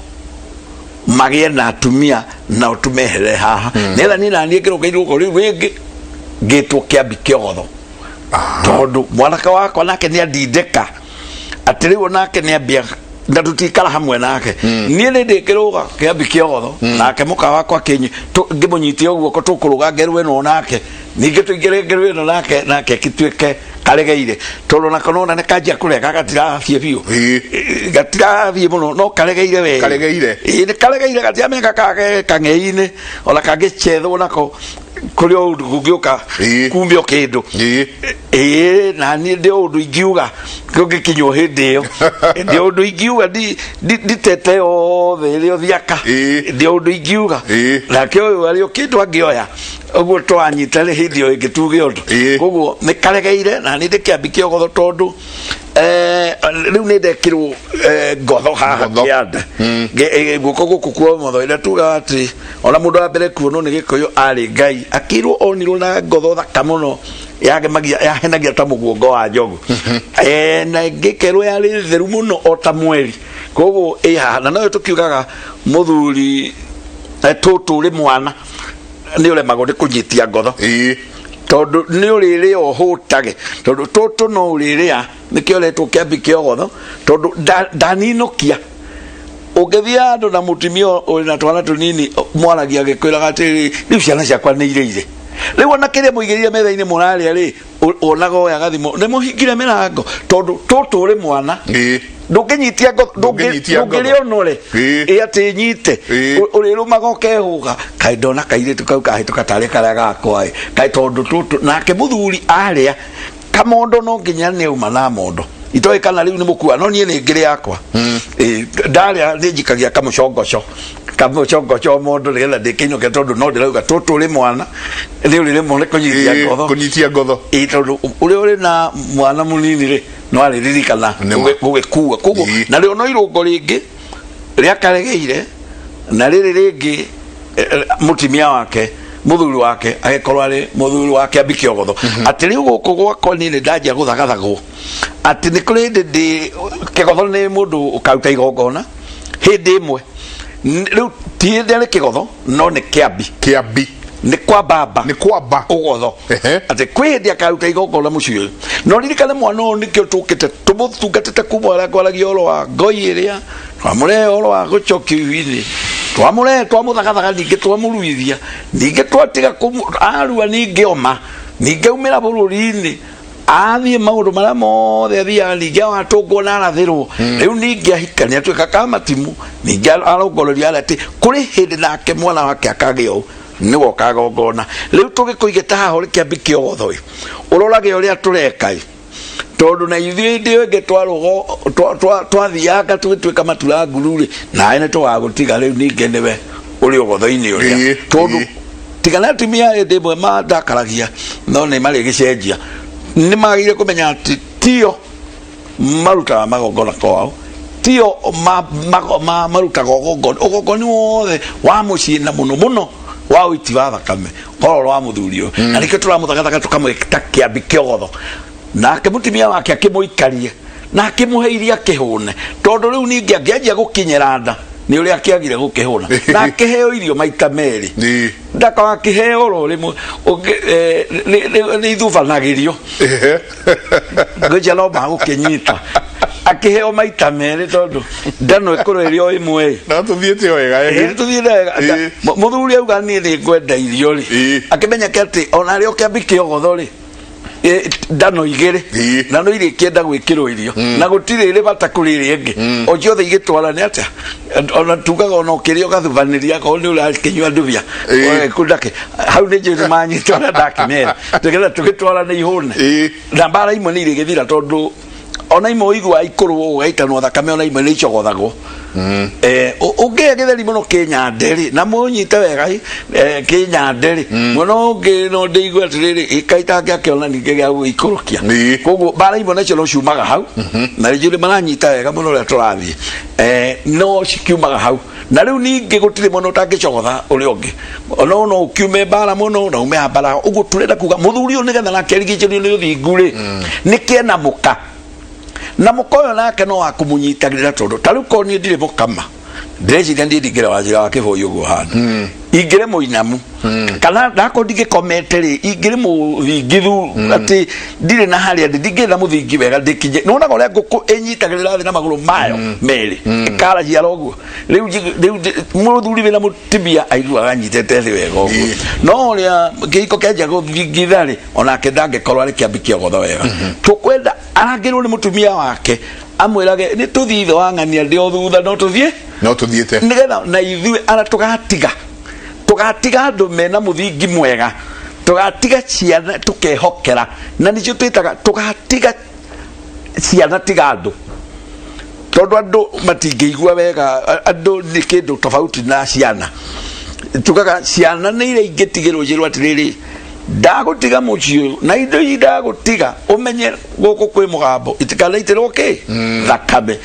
magĩe na atumia nao tũmehere haha nĩgetha niĩ naniĩ ngĩrũngĩirwo ũguo rĩu rĩngĩ ngĩtwo kĩambi kĩogotho tondũ mwanake wakwa nake nĩ andindĩka atĩ rĩu nake nĩ ambia na tũtikara hamwe nake niĩ nĩ ndĩkĩrũga kĩambi kĩogotho nake mũka wakwa ngĩmũnyitie ũguo ko tũkũrũga ngerwe no nake ningĩ tũingĩre no nake gĩtuĩke karegeire tondũ nako nona nĩ kanjia kũrega gatirathiĩ biũ gatirathiĩ mũno no karegeire wega nĩ karegeire gatiamenyeka Kang'ei-inĩ ona kangĩcethwo nako kũrĩ o ũndũ kũngĩũka kumio kĩndũ na niĩ ndĩ ũndũ ingiuga kũngĩkinywo hĩndĩ ĩyo ndĩ ũndũ ingiuga nditete othe ĩrĩ ũthiaka ndĩ ũndũ ingiuga nake ũyũ arĩ o kĩndũ angĩoya ũguo twanyita hĩndĩ ĩyo ĩngĩ tuge ũndũ koguo nĩ karegeire na nĩ ndĩ kĩambi kĩogotho tondũ riu nä ndekirwo ngotho haha kianda guko guku kwa motho ira tuga ati ona mundu wa mbere kuonwo nä gä kå yå arä ngai akirwo onirwo na ngotho thaka må no yahenagia ta må guongo wa njogu na ngä kerwo yarä theru må no o ta mweri koguo ä haha na noyo tå kiugaga må thuri tå rä mwana nä å remagwo nä kå nyitia ngotho tondu nä å rä rä a å hå tage tondu tå tå no å rä rä a nä kä oretwo kä ambi kä ogotho tondu ndaninåkia å ngä thiä andå na må timia å rä na twana tå nini mwaragia gä kwä raga atä rä u ciana ciakwa nä irä ire rä u ona kä rä a må igä rire metha-inä må rarä a rä onaga oya gathimo nä må hingire mä rango tondå tå tå rä mwana ndå nyitia ndå rä onore atä nyite å rä rå maga å kehå ga kaä ndona kairä tu kau kahä tå ka tarä karä gakwaä kaä tondå tå tå nake må thuri arä a kamondo no nginya nä auma na mondo itoä kana rä u nä må kua no niä nä ngä rä yakwa ndarä a nä njikagia kamå congoco mondo nä getha ndä kä inå ke tondå no ndä rauga tå tå rä mwana nä å rä rä mo nä kå nyitia ngotho tondå å rä å rä na mwana må nini rä no arä ririkana gå gä kua koguo na rä o no irå ngo rä ngä rä akaregeire na rä rä rä ngä må timia wake må thuri wake agäkorwo arä må thuri wake ambi kä ogotho atä rä u gå kå gwakwa nä ndanjia gå thagathagwo atä nä kå rä ndä kä gotho nä må ndå å karuta igongona hä ndä ä mwe rä u ti hä ndä arä kä gotho no nä kä ambi nä kwamba å gotho atä kwä hä ndä akaruta igongona må ciå no ririkane mwana å nä kä o tå kä te tå må tungatä kuma arä a kwaragia å ro wa ngoi ä rä a twamå rehe å ro wa gå cokia uinä twamå rehe twamå thagathaga ningä twamå ruithia ningä twatiga arua ningä oma ningä aumä ra bå rå ri-inä athiä maå ndå marä a mothe athiaga ningä awatå ngwo na arathä rwo rä u ningä ahikania atuä ka kamatimu ningä arongoreria arä atä kå rä hä ndä nake mwana wake akagä o nä wokaga ngona rä u tå gä kå igä ta haha å rä kä ambi kä ogotho å rorage å rä a tå reka tondå na ithuä ndä ä ngä twathianga tå gä tuä ka matura nguru rä naä nä tågagå tiga rä u ningä nä we å rä å gotho-inä å rä a tondå tigana atumia hä ndä ĩmwe mandakaragia no nä marä gä cenjia nä magä ire kå menya atä tio marutaga magongona kwao tio marutaga ũgongoni wothe wa må ciä na må no må no wa å iti wa thakame kororo wa må thuri å na nä kä tå ramå thagathaga tå kamwä ta kä ambi kä ogotho nake må timia wake akä må ikarie na akä må heirie akä hå ne tondå rä u ningä angä anjia gå kinyä nda nä å rä a kä agire gå kä hå na na akä heo irio maita merä ndakaga kä heo ro rä mwe nä ithubanagä rio ngä nja no magå kä nyita akä heo maita merä tondå ndano ä kå rå ä rio ä mwe tå thiä wega må thuri auga niä nä ngwenda irio rä akä menya kä atä onarä o kä ambi kä ogotho rä ndano igä rä na no irä kä enda gwä kä rwo irio na gå tirä rä bata kå rä rä ngä o ciothe igä twarane atä ona tugaga ona å kä rä a å gathubanä ria korwo nä å rakä nyua ndubia kå ndake hau nä njä manyitä ona ndakä mera tå getha tå gä twarane ihå ne na mbara imwe nä irä gä thira tondå ona imwe igua ikå rwo å gaitanwo thakame ona imwe nä icogothagwo å ngä gä theri må no kä nyande rä na må nyite wega kä nyande rä mwena å ngä no ndä igue atä rä rä kaitangä akä ona ningä gä a gå ikå rå kia koguo mbara imwe nacio no ciumaga hau na rä njå nä maranyita wega må no å rä a tå rathiä no cikiumaga hau na rä u ningä gå tirä mwena å tangä cogotha å rä a å ngä ono no å kiume mbara må no na ume a mbara å guo tå renda kuga må thuri å nä getha nake rigicä rio nä å thingu rä nä kä ena må ka na må ka å yå nake no wakå må nyitagä rä ra tondå ta rä u korwo niä ndirä må kama ndäreciria ndä ndingä ra wa njä ra wa kä bå yå guo hana ingä rä må inamu kana ndakorwo ndigä komete rä ingä rä må thingithu atä ndirä na harä a ndä ndingä na må thingi wega ndä kinye nä wonaga å rä a ngå kå ä nyitagä rä ra thä na magå rå mayo merä ä karaciara å guo rä u må thuri wä na må timia aiguaga nyitete thä wega å guo no å rä a kä hiko kä anjia gå thingitha rä onake ndangä korwo arä kä ambi kä ogotho wega tå kwenda arangä rwo nä må tumia wake amwä rage nä tå thiä ithe wang'ania ndä o thutha no tå thiä te nä getha na ithuä ara tå gatiga andå mena må thingi mwega tå gatiga ciana tå kehokera na nä cio twä taga tå gatiga ciana tiga andå tondå andå matingä igua wega andå nä kä ndå tofauti na ciana tugaga ciana nä ire ingä tigä rwo njä rwo atä rä rä ndagutiga mucio na indo ndagutiga umenye goko kwi mugambo itikanaitiro ke thakame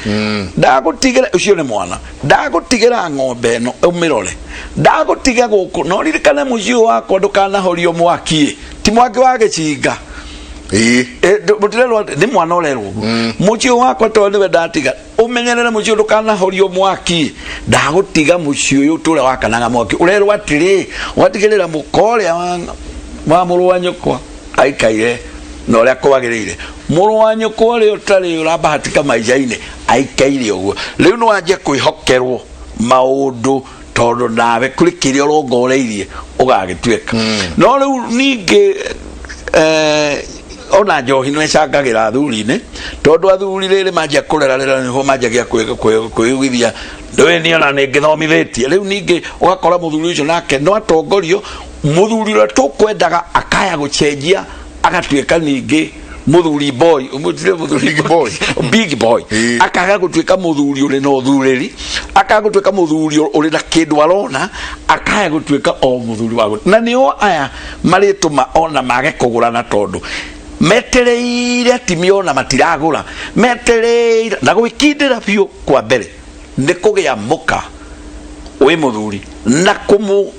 ndagutigira ucio ni mwana ndagutigira ng'ombe no umirore ndagutiga goko no ririkane mucio wako ndukanahorio mwaki ti mwaki wa gicinga mutirero ni mwana orerwo mucio wako to niwe ndatiga umenyerere mucio ndukanahorio mwaki ndagutiga mucio uyu tura wakanaga mwaki urerwo atiri watigirira mukore wa muru wa nyukwa aikaire no ria kwagirire muru wa nyukwa ri utari urabahatika maicaine aikaire uguo riu no anje kwihokerwo maundu tondu nawe kuri kiria urongoreirie ugagituika no riu ningi ona njohi no ecagagira athuri-ini tondu athuri riri manjia kurerarera niho manjagia kwiguithia ndwe ni ona ningithomithitie riu ningi ugakora muthuri ucio nake no atongorio muthuri ura tukwendaga akaya gucenjia agatuika ningi muthuri boy umutire muthuri big boy akaga gutuika muthuri uri no thureri akaga gutuika muthuri uri na kindu arona akaya gutuika o muthuri wago na nio aya marituma ona mage kugurana tondu metereire timiona matiragura metereire na gwikindira biu kwa mbere ni kugia muka wi muthuri na kumu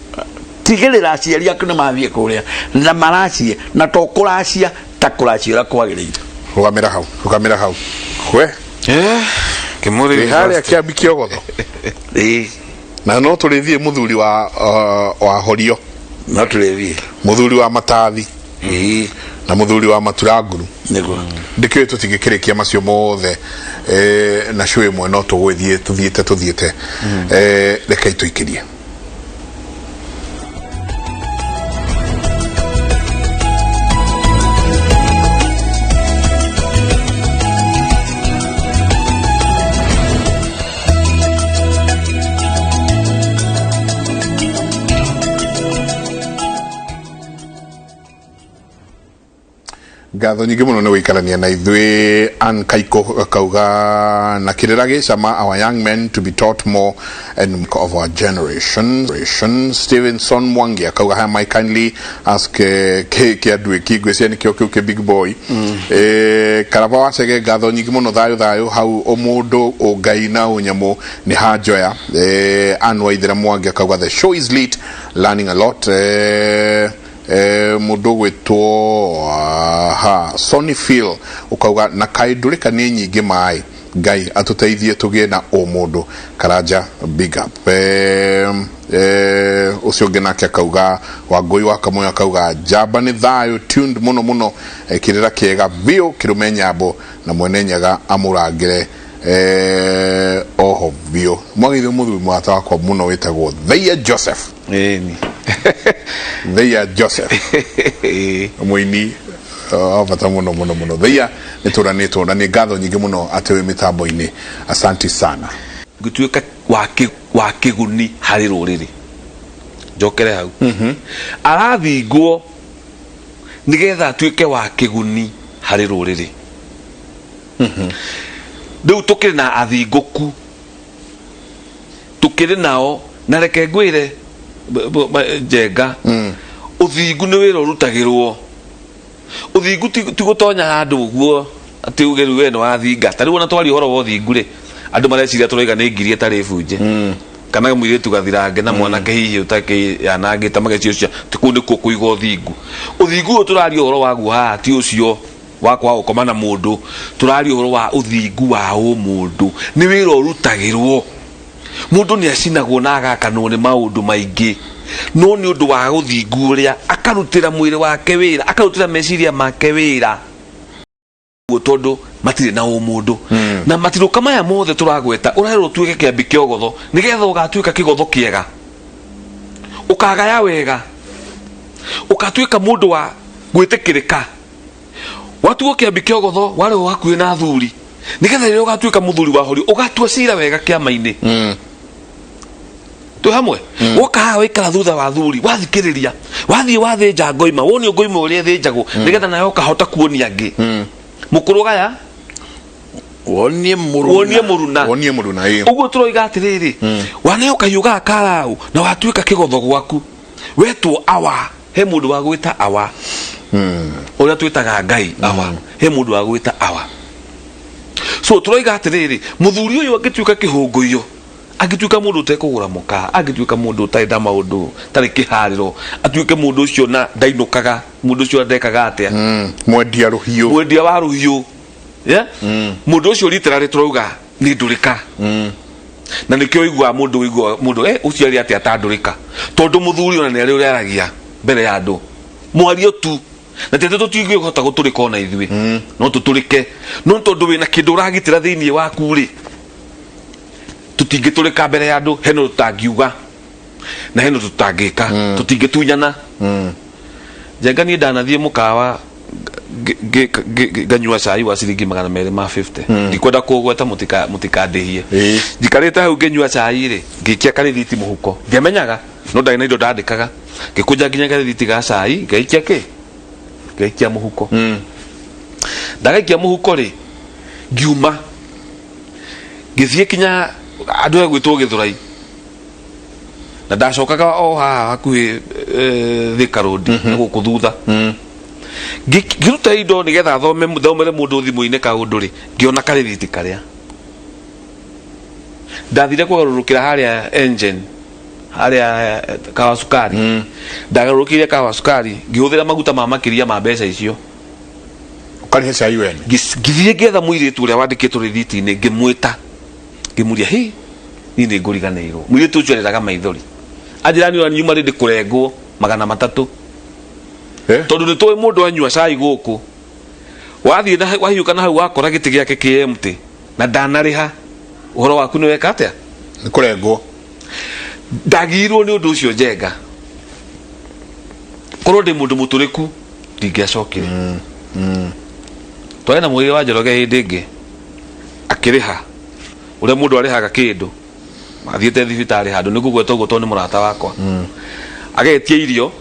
tigirira aciari aku ni mathie kuria na maracie na to kuracia ta kuracia kwagirire rugamira hau kwe kimuri haria kiambi kiogotho na no turithie muthuri wa horio no turithie muthuri wa matathi na muthuri wa maturanguru niguo ndikio tutigikirikia macio mothe na cue imwe no tugwithie tuthiete reke tuikirie ngatho nyingi muno ni wikarania na ithui Ann Kaiko kauga na kirira gicama our young men to be taught more and of our generation. Stevenson Mwangi akauga ha my kindly ask ke adwe kigwecia ni kio ke big boy karava wacege ngatho nyingi muno thayo hau omundu ungaina unyamu ni hajoya Ann Waithira Mwangi akauga the show is lit, learning a lot. Mudo gwetwo Sonny Phil ukauga na kaidurika ni nyingi mai ngai atuteithie tugie na omundu Karanja big up ucio ngenake akauga Wangui wa Kamoyo akauga jamba ni thayo tuned muno kirira kiega bio kirume nyambo na mwene nyaga amurangire oho bio mwagithio muthuri mwata wakwa muno witagwo Theia Joseph Theia Joseph muini avata muno Theia nituranitwo na ni ngatho nyingi muno atewe mitambo-ini asanti sana gutuika wa kiguni hari ruriri njokere hau arathingwo nigetha atuike wa kiguni hari ruriri riu tukiri na athinguku tukiri nao na reke ngwire jenga uthingu ni wira urutagirwo uthingu ti gutonya handu uguo ati ugeru we no athinga tari wona twari horo wo thingu ri andu mareciria turaiga ni ngiri etari bunje kana muiretu gathirange na mwanake hihi utake yanangita magecio cia tikundi ku kuiga uthingu turari horo wagu ha ti ucio wakwa ukoma na mundu turari horo wa uthingu wa mundu ni wira urutagirwo mundu ni acinagwo na agakanwo ni maundu maingi no ni undu wa uthingu ria akarutira mwiri wake wira akarutira meciria make wira tondu matire na umundu na matiruka maya mothe turagweta urahero tuike kiambi kiogotho nigetha ugatuika kigotho kiega ukagaya wega ukatuika mundu wa gwitikirika watuo kiambi kiogotho wale wakuye na thuri nigetha rio ugatuika muthuri wa hori ugatua cira wega kiama-ini tu hamwe woka wikara thutha wa thuri wathikiriria wathie wathinja ngoima woni ngoima uria thinjagwo nigetha nayo kahota kuonia ngi mukuru gaya wonie muruna uguo turoiga atiriri wane ukayuga karau na watuika kigotho gwaku wetwo awa he mundu wa gwita awa uria twitaga ngai awa he mundu wa gwita awa so turoiga atiriri muthuri uyu agituika kihunguyo agituika mundu utekugura muka agituika mundu utaenda maundu tari kihariro atuike mundu ucio na ndainukaga mundu ucio ndekaga atia mwendia wa ruhiu yeah mundu ucio literally turoiga ni ndurika na nikio igwa mundu ucio ari atia atandurika tondu muthuri ona ni ari uraragia mbere ya andu mwario tu na tete tutigwe hota guturika ona ithwe no tuturike no tondu wina kindu uragitira thiini waku ri tutingiturika mbere ya andu heno tutangiuga na heno tutangika tutingitunyana jenga ni ndanathie mukawa ganyua cai wa ciringi 250 ndikwenda kugweta mutikandihie njikarite hau ngenyua cai ri ngikia karithiti muhuko ngemenyaga no ndai na indo ndandikaga ngikuja nginya karithiti ga cai ngaikia muhuko ndagaikia muhuko ri ngiuma ngithie kinya andu egwitwo Githurai na ndacokaga o hakuhi Thika Road guku thutha ngiruta indo nigetha thomere mundu thimu-ini kaundu ri ngiona karithiti karia ndathire kugarurukira haria engine haria kawa sukari ndagarurukire kawa sukari ngihuthira maguta ma makiria ma mbeca icio ukarihe cai wene ngithie ngetha muiritu uria wandikitwo rithiti-ini ngimwita ngimuria hi ni nguriganirwo muiritu ucio areraga maithori anjira ni nyuma ndi kurengwo 300 tondu ni tuwe mundu anyua cai guku wathie na wahiuka na hau wakora giti giake KMT na ndanariha uhoro waku ni weka atia ni kurengwo ndagirwo ni undu ucio njenga korwo ndi mundu muturiku ndingiacokire twena mwiri wa Njoroge hindi ingi akiriha uria mundu arihaga kindu mathiete thibitari handu ni kugwetwo gutwo ni murata wakwa agetie irio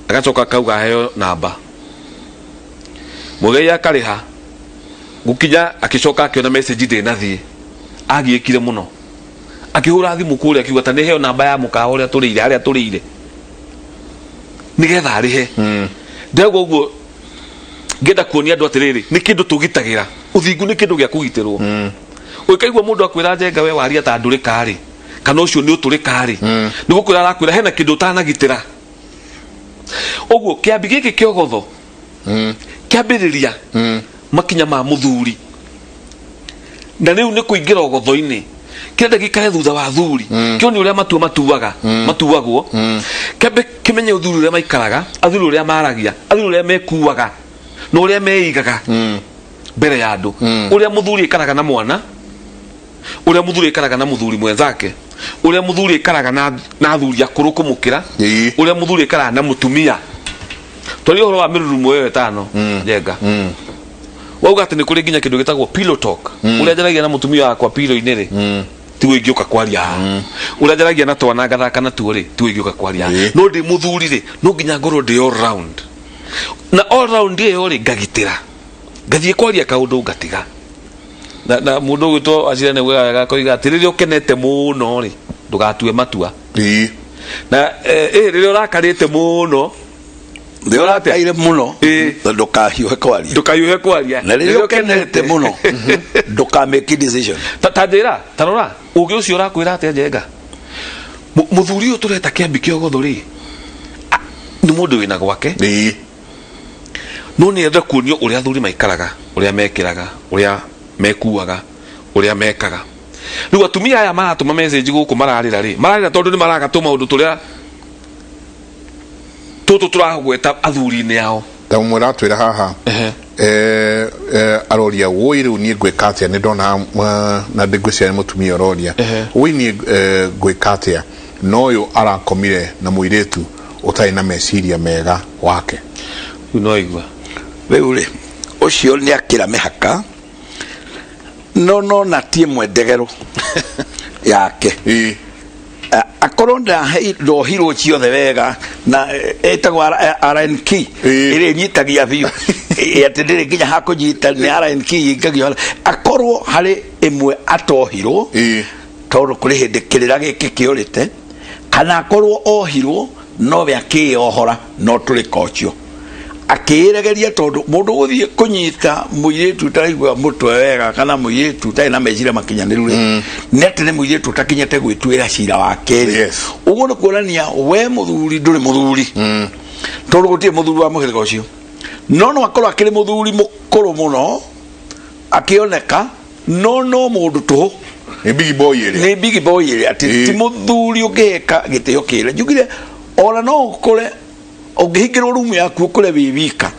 agacoka kauga heo namba mugei akariha gukinya akicoka akiona message ndi nathie agiekire muno akihura thimu kuri akiuga ta ni heo namba ya mukawa uria turire aria turire nigetha arihe ndego uguo ngenda kuonia andu atiriri ni kindu tugitagira uthingu ni kindu gia kugitirwo ukaigwa mundu akwira njenga we waria ta ndurika ri kana ucio ni uturika ri ni gukwira arakwira hena kindu utanagitira oguo kiambi giki kiogotho kiambiriria makinya ma muthuri na riu ni kuingira ogotho-ini kenda gikare thutha wa thuri kioni uria matuagwo kembe kimenye uthuri uria maikaraga athuri uria maragia athuri uria mekuaga no uria meigaga mbere ya andu uria muthuri ikaraga na mwana uria muthuri ikaraga na muthuri mwenzake uria muthuri ikaraga na athuri akuru kumukira uria muthuri ikaraga na mutumia twari horo wa mirurumo wewe tano njenga wauga ati ni kuri nginya kindu gitagwo pillow talk uria njaragia na mutumia wakwa pillow-ini ri tiwe ingioka kwaria uria njaragia na twana gathaka na tuo ri tiwe ingioka kwaria no ndi muthuri ri no nginya ngoro ndi all round na all round iyo ri ngagitira ngathie kwaria kaundu ngatiga na mundu gwitwo acira ne wega koiga atiririo kenete muno ri ndugatue matua na ririo rakarite muno ndio rakaire muno ndukahiuhe kwaria na ririo kenete muno nduka make decision tatandira tarora ugi ucio rakwira ate njenga muthuri uyu tureta kiambi kiogotho ri ni mundu wina gwake no ni enda kuonio uria athuri maikaraga uria mekiraga uria mekuaga uria mekaga riu atumia aya maratuma message guku mararira ri mararira tondu ni maragatuma undu turia tutu turagweta athuri-ini yao ta umwira twira haha aroria woi riu ni gwika atia ni ndona na ndigwicira ni mutumia aroria woi ni gwika atia no uyu arakomire na muiritu utai na meciria mega wake no igwa riu ri ucio ni akira mihaka no na tie mwendegero yake akorwo ndohirwo ciothe wega na etagwo RNK iri nyitagia biu ati ndiri nginya hakunyita ni RNK ingagio akorwo hari imwe atohirwo tondu kuri hindi kirira giki kiurite kana akorwo ohirwo no be akiohora no tuli kocio akiregeria tondu mundu guthie kunyita muiretu taraigwa mutwe wega kana muiretu tai na meciria makinyaniru nete ne muiretu takinyete gwitwira cira wa keri uguo ni kuonania we muthuri nduri muthuri tondu gutie muthuri wa muhirika ucio no akorwo akiri muthuri mukuru muno akioneka no mundu tu ni big boy iri ati ti muthuri ugeka gitio kire njugire ora no ukore ungihingirwo rumu yaku ukore wibika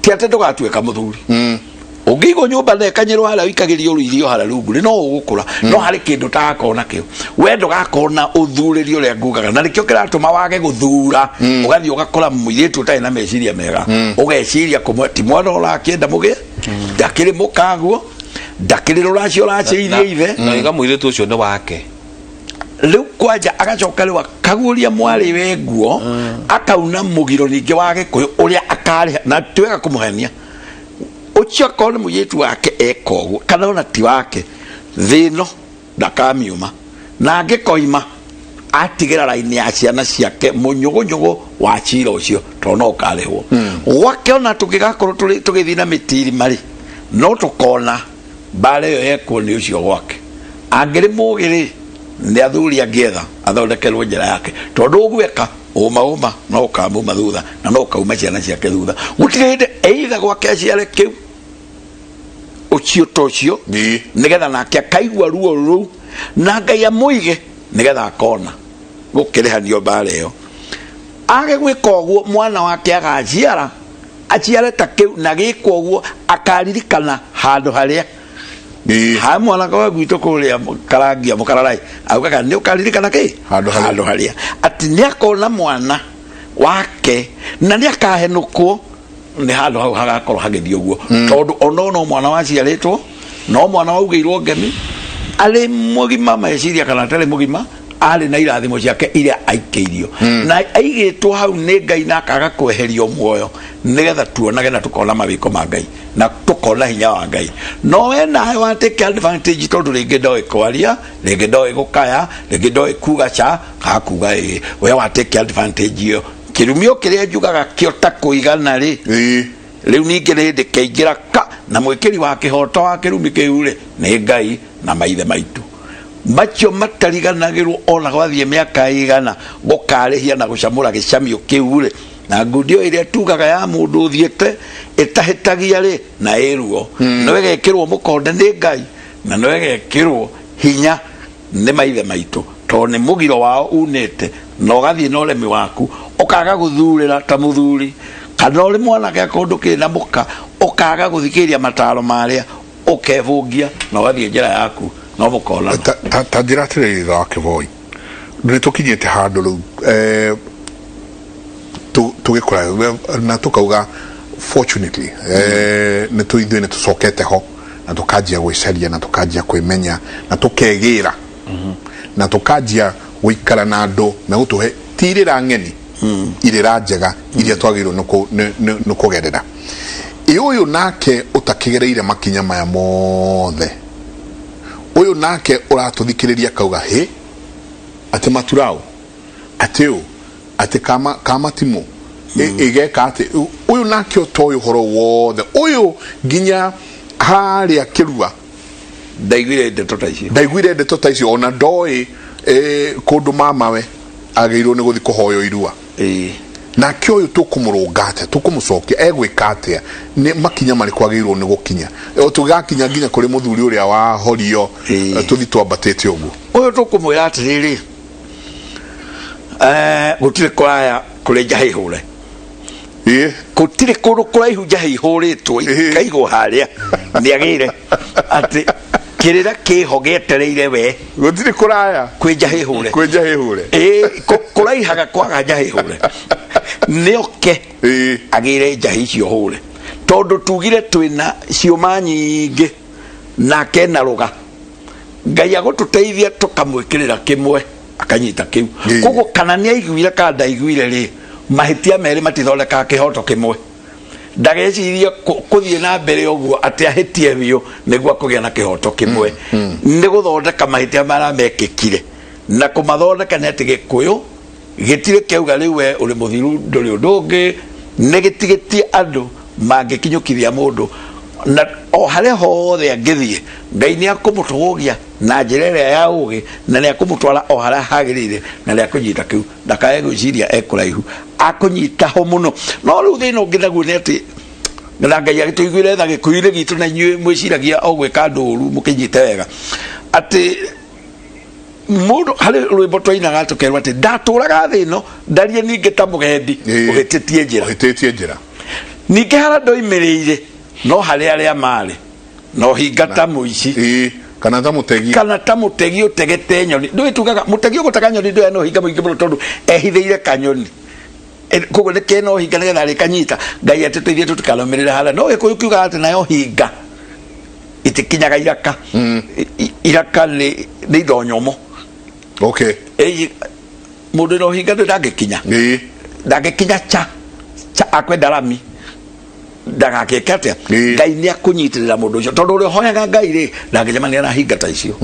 ti ate ndugatuika muthuri ungigo nyumba ne kanyirwo hala wikagirio irio hala rungu no ugukura no hari kindu takona kio we ndugakona uthuririo ria ngugaga na nikio kiratuma wage guthura ugathi ugakora muiretu utai na meciria mega ugeciria kumwati mwana ora kienda muge ndakiri mukaguo ndakiri ruracio raciirie ithe na iga muiretu ucio ni wake riu kwanja agacoka riu akaguria mwari we nguo akauna mugiro ningi wage kuyo uria akari na twega kumuhenia ucio kone muiretu wake ekoguo kana ona ti wake thino ndakamiuma na angikoima atigira raini ya ciana ciake munyugunyugu wa cira ucio to no ukarehwo wake ona tugigakorwo tugithii na mitiri mari no tukona bare yo yeko ni ucio gwake angiri mugiri ndi athuri angietha athondekerwo njira yake tondu ugweka uma no ukamuma thutha na no ukauma ciana ciake thutha gutirinde eitha gwake ciare kiu ucio tocio nigetha nake akaigua ruo ru na Ngai amuige nigetha akona gukirihanio bare yo age gwika uguo mwana wake agaciara aciare ta kiu na gikwo uguo akaririkana handu haria ha mwana kwa gwito kuria karangia mukararai augaga ni ukaririkana ki handu haria ati ni akona mwana wake na ni akahenukwo ni handu hau hagakorwo hagithio guo tondu ono mwana waciaritwo no mwana waugeirwo ngemi ari mugima meciria kana tare mugima ari na irathimo ciake iria aikeirio na aigitwo hau ni Ngai na akaga kweherio muoyo nigetha tuonage na tukona mabiko ma Ngai na tukona hinya wa Ngai no we nawe wa take advantage tondu ringi ndoi kwaria ringi ndoi gukaya ringi ndoi kuga cha hakuga we wa take advantage yo kirumio kiria njugaga kio ta kuigana ri riu ningi ni ndikeingira ka na mwikiri wa kihoto wa kirumi kiure ni Ngai na maithe maitu macho matariganagirwo ona gwathie miaka igana gukarehia na gucamura gicamio kiure na ngudio iria tugaga ya mundu thiete etahetagia ri na eruo no wegekirwo mukonde ni Ngai na no wegekirwo hinya ni maithe maitu to ni mugiro wao unete no gathie no remi waku ukaga guthurira ta muthuri kana uri mwana ga kondu kina muka ukaga guthikiria mataro maria ukevungia no gathie njira yaku no mukona ta ndiratire ga kivoi ni tukinyete handu ru tugikora na tukauga fortunately ni tuithwe ni tucokete ho na tukajia gwicaria na tukajia kwimenya na tukegira na tukajia guikara na andu na gutuhe tirira ngeni irira njega iria twagirwo nukugerera uyu nake utakigereire makinya maya mothe uyu nake uratuthikiriria kauga he ati maturao ati kama timo igeka ati uyu nake utoyo horo wothe uyu ginya haria kirua ndaiguire ndeto taici ona ndoi kundu mamawe ageirwo ni guthi kuhoyo irua na kyo uyu tukumurungate tukumucokia egwikatia ni makinya mari kwageirwo ni gukinya tugakinya ginya kuri muthuri uria wa horio tuthi twambatete uguo uyu tukumwira atiriri gutire kuraya kuri njahihure gutire kundu kuraihu njahihuritwo ikaigo haria ni agire ati kirira kihogetereire we gutire kuraya kwijahihure kuraihaga kwaga njahihure nioke agire njahi cio hure tondu tugire twina cioma nyingi na kena ruga Ngai agututeithia tukamwikirira kimwe akanyita kiu kugo kana ni aiguire ka ndaiguire ri mahitia meri matithondeka kihoto kimwe ndageciria kuthie na mbere uguo ati ahitie biu niguo kugia na kihoto kimwe ni guthondeka mahitia mara mekikire na kumathondeka ni ati gikuyu gitire keuga riu we uri muthiru nduri ndungi negitigetie andu mangikinyukithia mundu na o haria hothe angithie Ngai ni akumutwogia na njira iria ya ugi na ni akumutwara o haria hagirire na ni akunyita kiu ndakae gwiciria ekuraihu akunyita ho muno no riu thina ungi naguo ni ati na Ngai agituiguire tha gikuire gitu na inyue mwiciragia o gwika nduru mukinyite wega ati mundu hari rwimbo twainaga tukerwa ati ndaturaga thi no ndarie ninge ta mugendi uhititie njira ninge hara ndoimiriire no hari aria mari no hingata muici kana ta mutegi utegete nyoni ndwitugaga mutegi ugutega nyoni ndwe no hinga muingi muno tondu ehithiire kanyoni kogo ne keno hinga ne thari kanyita Ngai atutithie tutikalomirire hala no ikuga ati nayo hinga itikinyaga iraka ni ndonyomo okay mundu no hinga ndagikinya cha akwenda rami ndagakekate Ngai ni akunyitirira mundu ucio tondu uri hoyaga Ngai ri ndangicemania na hinga ta icio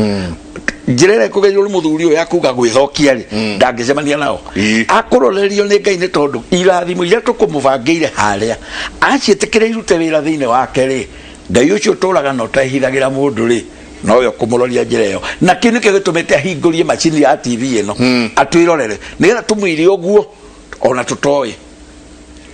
njirere kugerio uri muthuri uyu akuga gwithokia ri ndangicemania nao akurorerio ni Ngai ni tondu irathimo iria tukumubangire haria acietikire irute wira thiine wake ri Ngai ucio turaga no tahithagira mundu ri no yo kumuroria njira iyo na kinu kigitumite ahingurie macini ya TV ino atwirorere nigetha tumwire oguo ona tutoi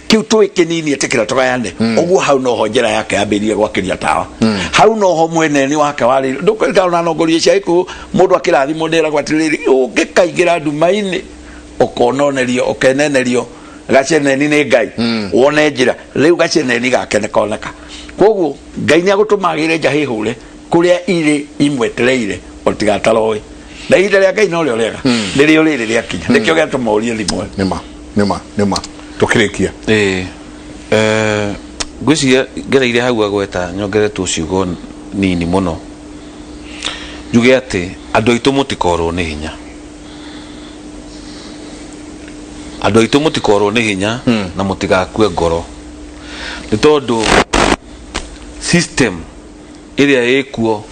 kiu tui kinini etikira tugayane oguo hau no ho njira yake ambirie gwakiria tawa hau no ho mweneni wake wari ndukwenda na nongorie ciaiku mundu akirathimo ndira gwatiriri ungikaigira ndumaini ukononerio ukenenerio gaceneni ni Ngai wone njira riu gaceneni gake nekoneka koguo Ngai ni agutumagire njahihure kuria iri imwetereire otigataroi na ire ria Ngai no rio rega nirio riri ria kinya nikio gatumorie rimwe nima tukirikia gwiciria ngereire hau agweta nyongere tuciugo nini muno njuge ati andu aitu mutikorwo ni hinya na mutigakue ngoro ni tondu system iria ikuo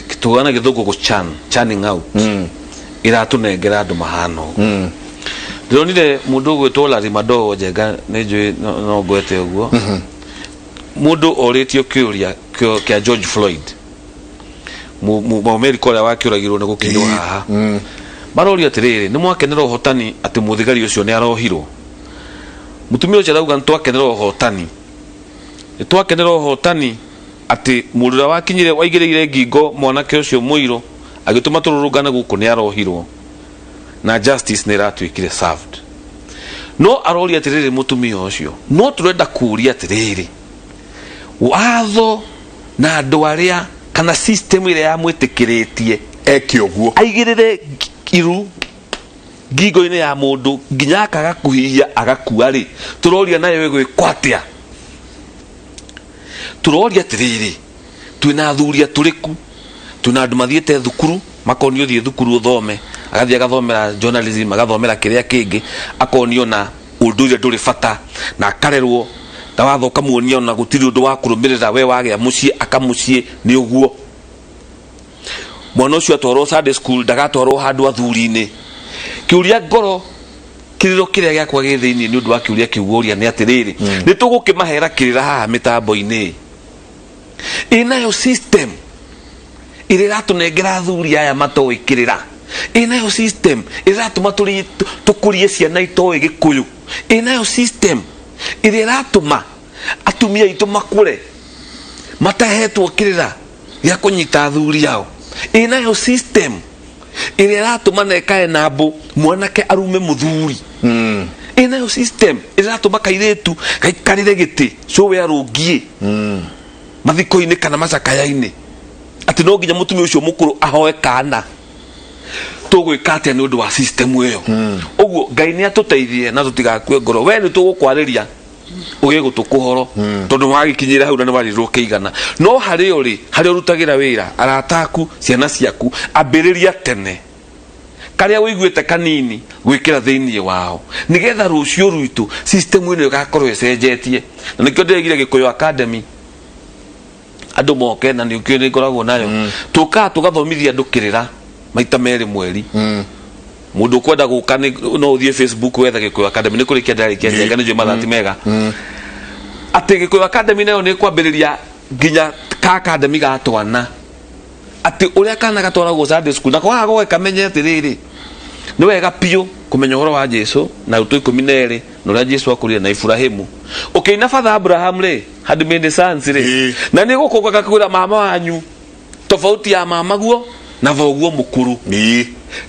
kitugana githungu churning out iratunengera andu mahano ndironire mundu gwitwo Larimado Njenga ninjui no gwete uguo mundu oritio kiuria kia George Floyd mu America ria wakiuragirwo ni gukinywa haha maroria atiriri ni mwakenera uhotani ati muthigari ucio ni arohirwo mutumia ucio arauga ntwakenera uhotani ati murura wakinyire waigireire ngingo mwanake ucio muiro agituma tururungana guku ni arohirwo na justice ni ratwikire served no aroria atiriri mutumia ucio no turenda kuria atiriri watho na andu aria kana system iria yamwitikiritie ekioguo aigirire iru ngingo-ini ya mundu nginya akaga kuhihia agakua ri turoria nayo gwikwatia turoria atiriri twina athuri aturiku twina andu mathiete thukuru makonio thie thukuru uthome agathia agathomera journalism agathomera kiria kingi akonio na unduire nduri bata na akarerwo ta wathoka muonio na gutiri undu wa kurumirira we wagia mucie akamucie ni uguo mwana ucio atwarwo Sunday school ndagatwarwo handu athuri-ini kiuria ngoro kiriro kiria giakwa githiini ni undu wa kiuria kiuguria ni atiriri ni tugukimahera kirira haha mitambo-ini inayo system iratunengera athuri aya matoikirira inayo system iratuma tukurie ciana itoi gikuyu inayo system iratuma atumia itu makure matahetwo kirira ya kunyita athuri ao inayo system iratuma nekae nabo mwanake arume muthuri inayo system iratuma kairetu kaikarire giti cowe arungie mathiko-ini kana macakaya-ini ati no nginya mutumia ucio mukuru ahoe kana tugwika atia ni undu wa system iyo uguo Ngai ni atuteithie na tutigakue ngoro we ni tugukwariria ugigutukuhoro tondu wagikinyira hau na ni warirwo kiigana no hari uri hari urutagira wira arataku ciana ciaku ambiriria tene karia wiguite kanini gwikira thiini wao nigetha rucio ruitu system ino igakorwo icenjetie na nikio ndirigire Gikuyu Academy andu moke na ni ukiri ngoragwo nayo tuka tugathomithia andu kirira maita meri mweri mundu kwenda guka no uthie Facebook wetha Gikuyu Academy ni kurikia ndari kia ngani je mathati mega ati Gikuyu Academy nayo ni kwambiriria nginya ka academy ga twana ati uria kana gatwaragwo Sunday school na kwaga gweka menye atiriri ni wega pio kumenya uhoro wa Jesu na ruto 12 no ra Jesu akurire na Ibrahimu na father Abraham le had made sons le na ni gukuga kwira mama wanyu tofauti ya mama guo na voguo mukuru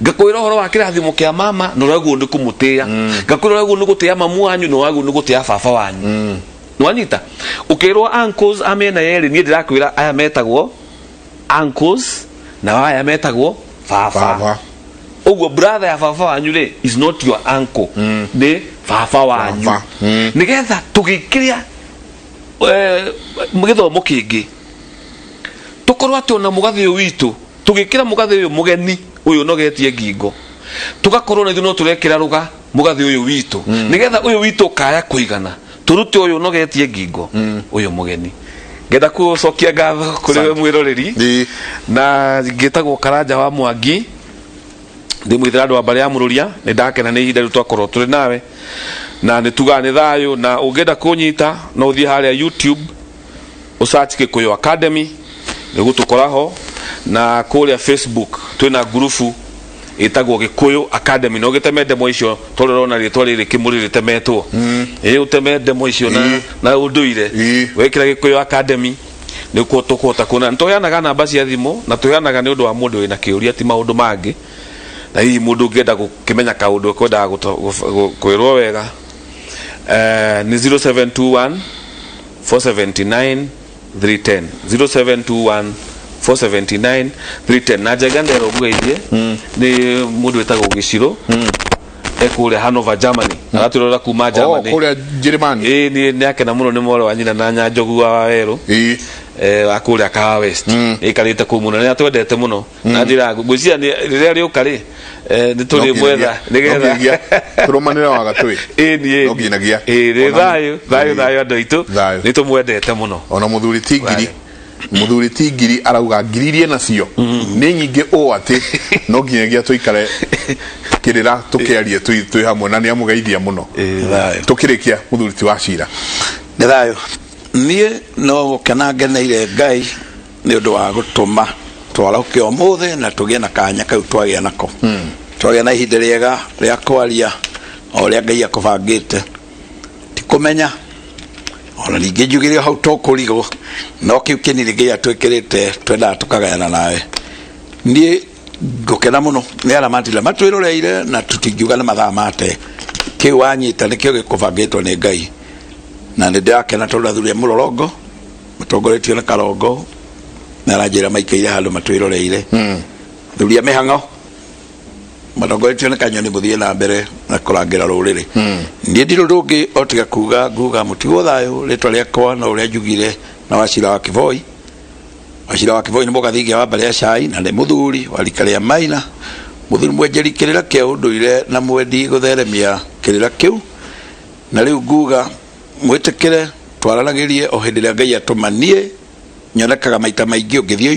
ngakwira uhoro wa kirathimo kia mama no raguo ndi kumutia ngakwira raguo ndi gutia mamu wanyu no raguo ndi gutia baba wanyu nwanita ukirwo uncles amena yeri ni ndirakwira aya metagwo uncles na aya metagwo baba ugo brother ya baba wanyu le is not your uncle ni baba wanyu nigetha tugikiria mugithomo kingi tukorwa ati ona mugathi witu tugikira mugathi uyu mugeni uyu nogetie ngingo tugakorwo na no turekira ruga mugathi uyu witu nigetha uyu witu kaya kuigana turute uyu nogetie ngingo uyu mugeni ngenda kucokia ngatho kuri we mwiroreri na ngitagwo Karanja wa Mwangi ndi mwithirandu wa bari ya mururia ni ndakena ni ihinda twakorwo turi nawe na ni tugane thayo na ungenda kunyita no uthie haria YouTube usearch Gikuyu Academy nigutukoraho na kuria Facebook twina grupu itagwo Gikuyu Academy no giteme demo icio tororona ritwa riri kimurire temetwo uteme demo icio na unduire wekira Gikuyu Academy nikuo tukota kuna ntoyanaga namba cia thimu na toyanaga ni undu wa mundu wina kiuria ti maundu mangi na hii mundu ngenda gukimenya kaundu kwenda kwirwo wega ni 0721 479 310 0721 479 310 na jagandero bweithie ni mundu wetagwo Giciro ekule Hanover Germany araturora kuma Germany kule Germany ni akena muno ni moro wanyina na nyanjogu wa weru akule akawa West ikarite kumuna ni atwendete muno na njira gwiciria ni riria riukari ni turi mwetha nigetha turomanira wa gatwi ni oginagia thayo andu itu ni tumwendete muno ona muthuri tigiri arauga ngiririe nacio ni nyingi o ati no nginyagia tuikare kirira tukiarie tui hamwe na ni amugeithia muno tukirikia muthuri ti wa Cira ni thayo nie no kana ngeneire Ngai ni undu wa gutuma twarahuke omuthe na tugie na kanya kau twagia nako twagia na ihinda riega ria kwaria oria Ngai akubangite tikumenya ona ninge njugire hau tokurigo no kiu kinini Ngai atwikirite twenda tukagayana nawe nie ngokena muno ni ara matila matwiroreire na tutingiuga na mathaa mate kiu wanyita nikio gikubangitwo ni Ngai na ndakena tũrathuria mũrorongo mũtongoretio na Karongo na ranjĩra maikaire handũ matwĩroreire thuria mĩhang'o mũtongoretio na Kanyoni mũthie na mbere na kũrangĩra rũrĩrĩ niĩ ndirũ rũngĩ otiga kuga nguga mũtigwo thayũ rĩtwa rĩakwa na ũrĩa njugire na Wachira wa Kivoi nĩ mũgathigia wa mbere ya cai na nĩ mũthuri wa rika rĩa Maina mũthuri mwenjeri kĩrĩra kĩa ũndũire na mwendi gũtheremia kĩrĩra kĩu na rĩu nguga mwitikire twaranagirie o hindi ria Ngai atumanie nyonekaga maita maingi ungithie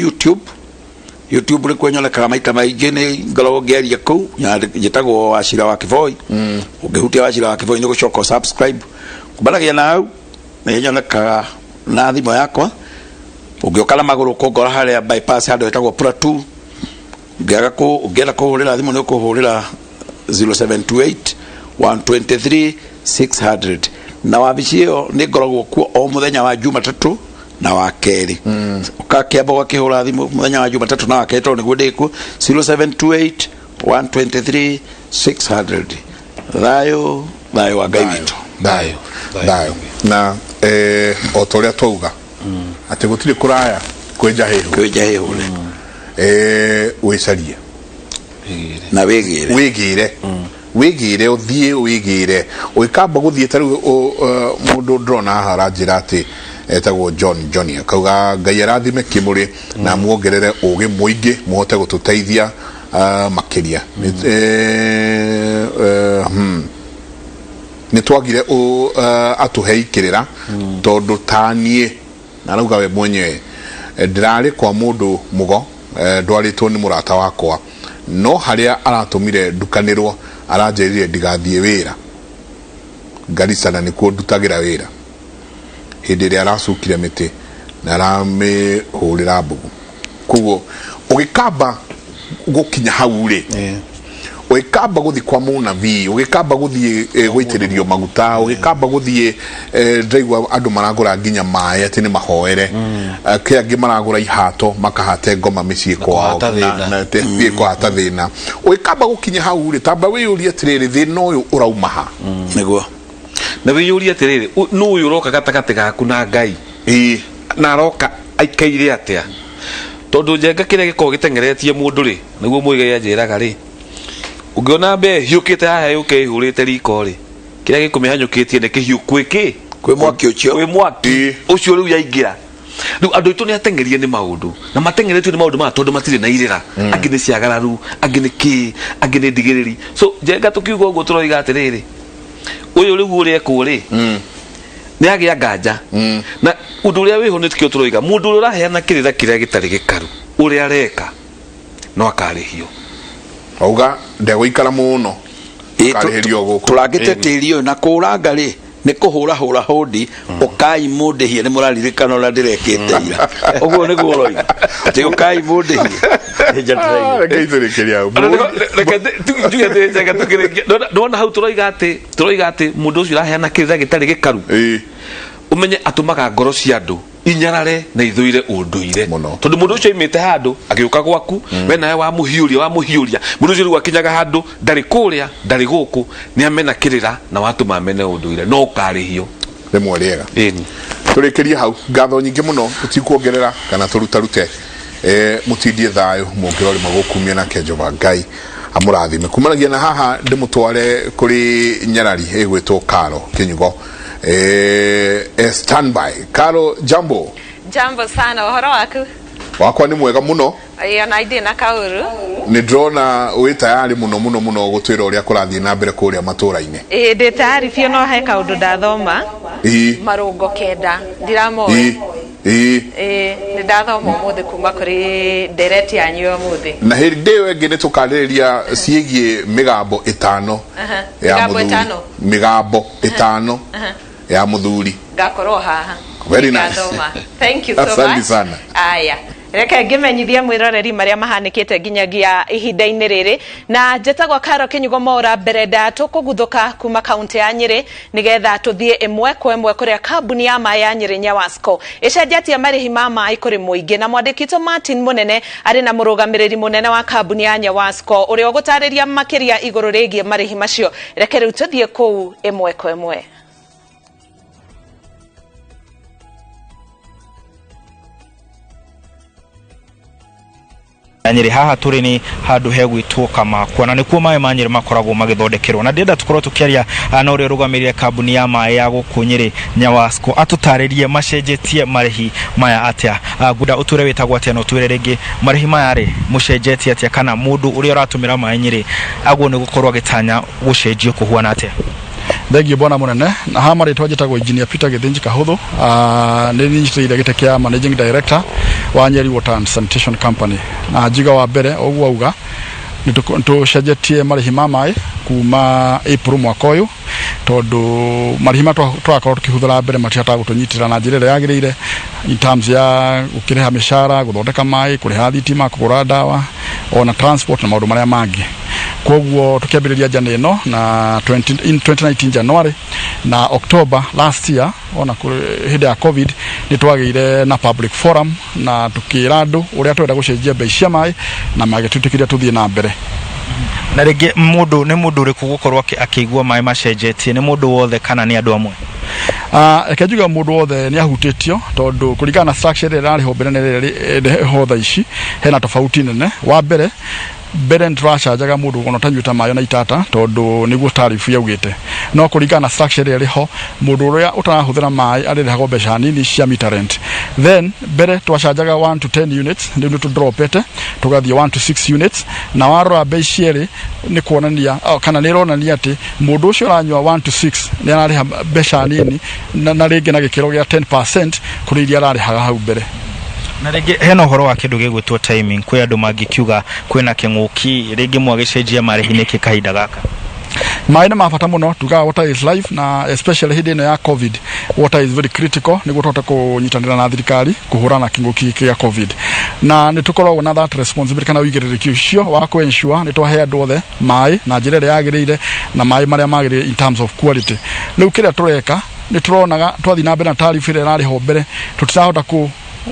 YouTube rikuo nyonekaga maita maingi ni ngoragwo ngiaria kuu njitagwo Wachira wa Kivoi ungihutia Wachira wa Kivoi ni gucoka subscribe kubanagia na hau ni nyonekaga na thimo yakwa ungioka na maguru kungora haria bypass handu etagwo Plateau ungienda kuhurira thimo ni kuhurira 0728 123 600 na wabicio ni ngoragwo kuo o muthenya wa Jumatatu na wa Keri ukakiamba gwakihura thimu muthenya wa Jumatatu na wa Keri to niguo ndikuo 0728 123 600 thayo wa Ngai witu thayo na otoria twauga ati gutiri kuraya kwenja hehu wicarie na wigire uthie wigire ukamba guthie taru mundu drona haranjira ati etagwo John akauga Ngai arathime kimuri na muongerere ugi muingi muhote gututeithia makiria ni twagire atuhe ikirira tondu tanie na arauga we mwenyewe ndirari kwa mundu mugo ndwaritwo ni murata wakwa no haria aratumire ndukanirwo aranjerire ndigathie wira Garissa na nikuo ndutagira wira hindi ria aracukire miti na arame hurira mbugu kugo ugikamba gukinya hau ri ugikamba guthi kwa munabii ugikamba guthi gwitiririo maguta ugikamba guthi ndaigwa andu maragura nginya mai ati ni mahoere kiangi maragura ihato makahate ngoma micii kwao na te kwa hata thina ugikamba gukinya hau ri tamba wiyuria atiriri thina uyu urauma ha niguo na wiyuria atiriri nu uyu roka gatagati gaku na Ngai na roka aikaire atia tondu njenga kiria giko gitengeretie mundu ri niguo muigai anjiraga ri ungiona mbe hiukite haya yuke ihurite riko ri kiria gikumihanyukitie ne kihiu kwiki kwi mwaki ucio kwi mwaki ucio riu yaingira riu andu itu ni atengerie ni maundu na matengeretio ni maundu ma tondu matire na irira angi ni ciagararu angi ni ki angi ni ndigiriri so njenga tukiuga uguo turoiga atiriri uyu riu uri ekuri ni agia nganja na undu uria wiho ni tikio turoiga mundu uria uraheana kirira kiria gitari gikaru uria areka no akarihio auga ndegwikara muno karihirio guku turagite tirio na kuranga ri ni kuhura hura hodi ukai mudehie ni muraririkana ura ndirekite ira uguo niguo uroi ati ukai mudehie ngeithirekeria tuge njenga tukirekia ndona hau turoiga ati mundu ucio uraheana kirira gitari gikaru umenye atumaga ngoro cia andu inyarare na ithuire unduire tondu mundu ucio imite handu agiuka gwaku we nawe wa muhiuria mundu ucio riu akinyaga handu ndari kuria ndari guku ni amena kirira na watu mamene unduire no karihio rimwe riega turikirie hau ngatho nyingi muno tutikuongerera kana turutarute mutindie thayo mungirori magukumia na Jehova Ngai amurathime kumanagia na haha ndimutware kuri nyarari egwitwo Karo Kinyugo standby. Karo, jambo sana, uhoro waku wakwa ni mwega muno na indi na kauru ni drona we tayari muno gutwira uria kurathie na mbere kuria matura-ini ndi tayari fio no he kaundu ndathoma marungo kenda ndiramo ni ndathoma umuthi kuma kuri direct yanyu umuthi na hindi wengi ni tukariria ciegie migambo itano ya muthuri migambo itano ya muthuri ngakorwo haha very nice thank you so much asante sana aya reke ngimenyithia mwiroreri maria mahanikite nginyagia ihinda-ini riri na njetagwa Karo Kinyugo Mora bereda tukuguthuka kuma kaunti ya Nyeri nigetha tuthie imwe kwa imwe kuria kambuni ya mai ya Nyeri Nyawasco icenjetie marihi ma mai kuri muingi na mwandikito Martin Munene ari na murugamiriri munene wa kambuni ya Nyawasco uria gutariria makiria iguru rigie marihi macio reke riu tuthie kuu imwe kwa imwe. Nyeri haha turi ni handu hegwitwo Kamakwa na nikuo mai ma Nyeri makoragwo magithondekerwo na ndenda tukorwo tukiaria na uri rugamirire kambuni ya mai ya guku Nyeri Nyawasco atutaririe macenjetie marihi maya atia guda uture witagwo atia no twire ringi marihi maya ri mucenjetie atia kana mundu uri uratumira mai Nyeri agwo ni gukorwo agitanya gucenjio kuhuana atia. Thengio bwana munene na ha maritwa njitagwo engineer Peter Githinji Kahuthu ni nyitire gite kia managing director wa Nyeri Water and Sanitation Company na jiga wa mbere ogwo auga nitucenjetie marihi ma mai kuma April mwaka uyu tondu marihi ma twakorwo tukihuthira mbere matihota gutunyitira na njira yagirire in terms ya gukiriha mishara guthondeka mai kuriha thitima kugura dawa ona transport na maundu maria mangi kogwo tukiambiriria jana ino na 2019 January na October last year ona hida ya COVID nitwagire na public forum na tukira andu uria twenda gucenjia bei cia mai na magitutukiria tuthie na mbere na ringi mundu uri kugukorwo akigwa mai macenjetie ni mundu wothe kana ni andu amwe ekejuga mundu wothe ni ahutitio tondu kuringana na structure ira ri hombere ne hotha ici hena tofauti nene wa mbere mbere nituracajaga mundu ono tanyuta mayo na itata tondu niguo tarifu yaugite no kuringana na structure iri ho mundu uria utarahuthira mai aririhagwo mbeca nini cia meter rent then mbere twacajaga 1 to 10 units ndio tu drop ete tugathie 1 to 6 units na warora bei cieri ni kuonania kana ni ronania ati mundu ucio aranywa 1 to 6 ni arariha mbeca nini na ringi na gikiro gia 10% kuri iria ararihaga hau mbere na rege heno horo wa kindu gigwitwo timing kwi andu mangikiuga kwina kinguki rege mwagicenjia marihi niki kahinda gaka maĩ nĩ mabata mũno tugaga water is life na especially hĩndĩ ĩno ya covid water is very critical nĩguo tũhote kũnyitanĩra na thirikari kũhũrana na kĩngũki kĩa covid na nĩ tũkoragwo na that responsibility kana ũigĩrĩrĩki ũcio wa kũ ensure nĩ twahe andũ othe maĩ na njĩra ĩrĩa yagĩrĩire na maĩ marĩa magĩrĩire in terms of quality rĩu kĩrĩa tũreka nĩ tũronaga twathi na mbere na taarifa ĩrĩa ĩrarĩ ho mbere tũtirahota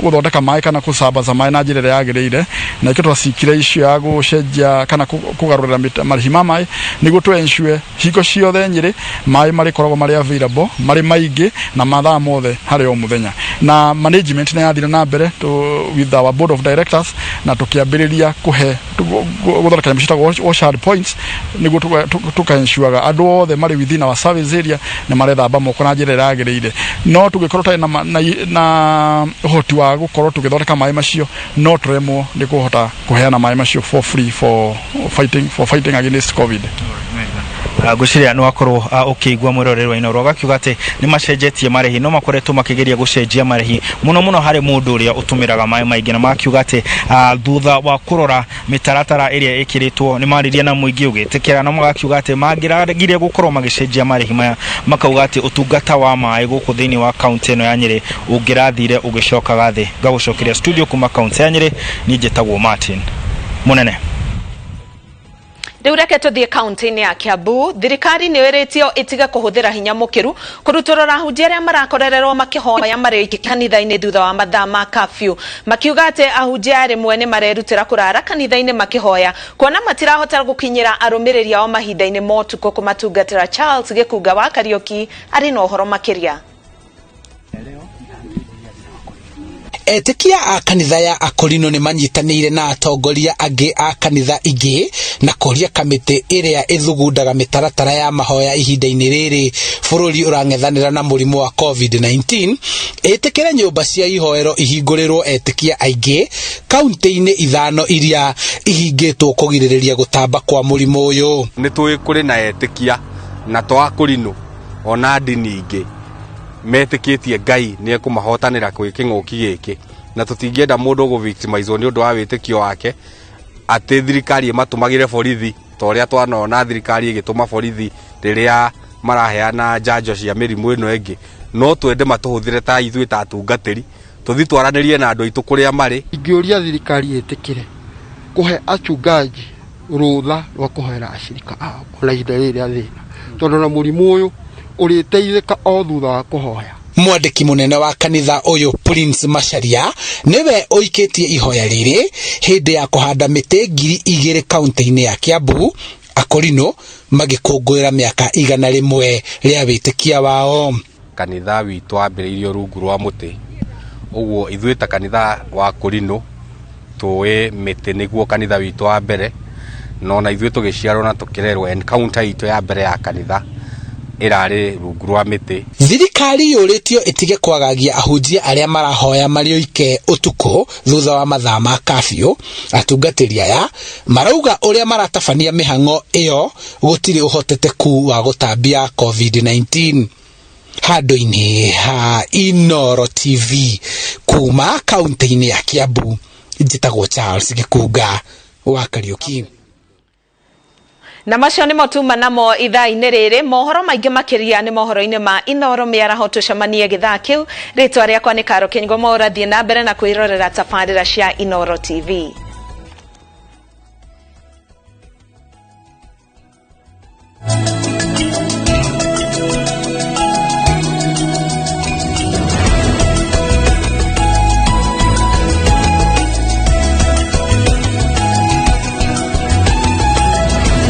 guthondeka maĩ kana kusambaza maĩ na njĩra ĩrĩa yagĩrĩire na ikĩtwa twacikire icio ya gũcenjia kana kũgarũrĩra marĩhi ma maĩ nĩguo tũ ensure hingo ciothe Nyĩrĩ maĩ marĩkoragwo marĩ available marĩ maingĩ na mathaa mothe harĩ o mũthenya na management nĩ yathire na mbere with our board of directors na tũkĩambĩrĩria kũhe gũthondeka nyamũ ciĩtagwo washhard points nĩguo tũkaensure andũ othe marĩ within our service area nĩ marethamba moko na njĩra ĩrĩa yagĩrĩire no tũngĩkorwo tũrĩ na ũhoti wa gukorwo tugithondeka maĩ macio no turemwo ni kuhota kuheana maĩ macio for free for fighting against covid guciria no akorwo ukigwa mwirorero wa Inooro gakiuga ati ni macenjetie marihi no makoretwo makigeria gucenjia marihi muno hari mundu uria utumiraga maĩ maingĩ na makiuga ati thutha wa kurora mitaratara iria ikiritwo ni mariria na muingi ugitikira na magakiuga ati mangiragirie gukorwo magicenjia marihi maya makauga ati utungata wa maĩ guku thiini wa county eno ya Nyĩrĩ ungirathire ugicokaga thi gagucokeria studio kuma county ya Nyĩrĩ ni njĩtagwo Martin Munene. Riu reke tuthie kaunti-inĩ ya Kiambu thirikari nĩ wĩrĩtio ĩtige kũhũthĩra hinya mũkĩru kũrutũrũra ahunjia arĩa marakorererwo makĩhoya marĩ kanitha-inĩ thutha wa mathaa ma curfew makiuga atĩ ahunjia rĩmwe nĩ marerutĩra kũrara kanitha-inĩ makĩhoya kuona matirahota gũkinyĩra arũmĩrĩri ao mahinda-inĩ ma ũtukũ kũmatungatĩra. Charles Gĩkunga wa Kariuki arĩ na ũhoro makĩria. Etikia a kanitha ya Akorino ni manyitanĩire na atongoria angĩ a kanitha ingĩ na kũria kamĩtĩ ĩrĩa ĩthugundaga mĩtaratara ya mahoya ihinda-inĩ rĩrĩ bũrũri ũrang'ethanĩra na mũrimũ wa COVID-19 ĩtĩkĩre nyũmba cia ihoero ihingũrĩrwo etikia aingĩ kaunti-inĩ ithano iria ihingĩtwo kũgirĩrĩria gũtamba kwa mũrimũ ũyũ. Nĩ tũĩ kũrĩ na etikia na twa Akorino ona ndini ingĩ metĩkĩtie Ngai nĩ ekũmahotanĩra kwĩ kĩng'ũki gĩkĩ na tũtingĩenda mũndũ gũvictimizwo nĩ ũndũ wa wĩtĩkio wake atĩ thirikari ĩmatũmagĩre borithi ta ũrĩa twanona thirikari ĩgĩtũma borithi rĩrĩa maraheana njanjo cia mĩrimũ ĩno ĩngĩ no twende matũhũthĩre ta ithuĩ ta atungatĩri tũthi twaranĩrie na andũ aitũ kũrĩa marĩ. Ingĩũria thirikari ĩtĩkĩre kũhe achungaji rũtha rwa kũhoera acirika ao ona ihinda rĩrĩ rĩa thĩna tondũ na mũrimũ ũyũ ũrĩteithĩka o thutha wa kũhoya. Mwandĩki mũnene wa kanitha ũyũ Prince Macharia niwe ũikĩtie ihoya rĩrĩ hĩndĩ ya kũhanda mĩtĩ 2,000 kaunti-inĩ ya Kiambu Akorino magĩkũngũĩra mĩaka 100 rĩa wĩtĩkia wao. Kanitha witũ wambĩrĩirio rungu rwa mũtĩ ũguo ithuĩ ta kanitha wa Akorino tũĩ mĩtĩ nĩguo kanitha witũ wa mbere no na ithuĩ tũgĩciarwo na tũkĩrerwo encounter itũ ya mbere ya kanitha irarĩ rungu rwa mĩtĩ. Thirikari yũrĩtio ĩtige kwagagia ahunjia arĩa marahoya marĩ oike ũtukũ thutha wa mathaa ma curfew. Atungatĩri aya marauga ũrĩa maratabania mĩhang'o ĩyo gũtirĩ ũhoteteku wa gũtambia COVID-19. Handũ-inĩ ha Inooro TV kuma kaunti-inĩ ya Kiambu njĩtagwo Charles Gĩkunga wa Kariuki. Na macio nĩ motuma namo ithaa-inĩ rĩrĩ mohoro maingĩ makĩria nĩ mohoro-inĩ ma Inooro mĩaraho tũcemanie gĩthaa kĩu. Rĩtwa rĩakwa nĩ Karo Kĩnyugo, thiĩ na mbere na kwĩrorera tabarĩra cia Inooro TV.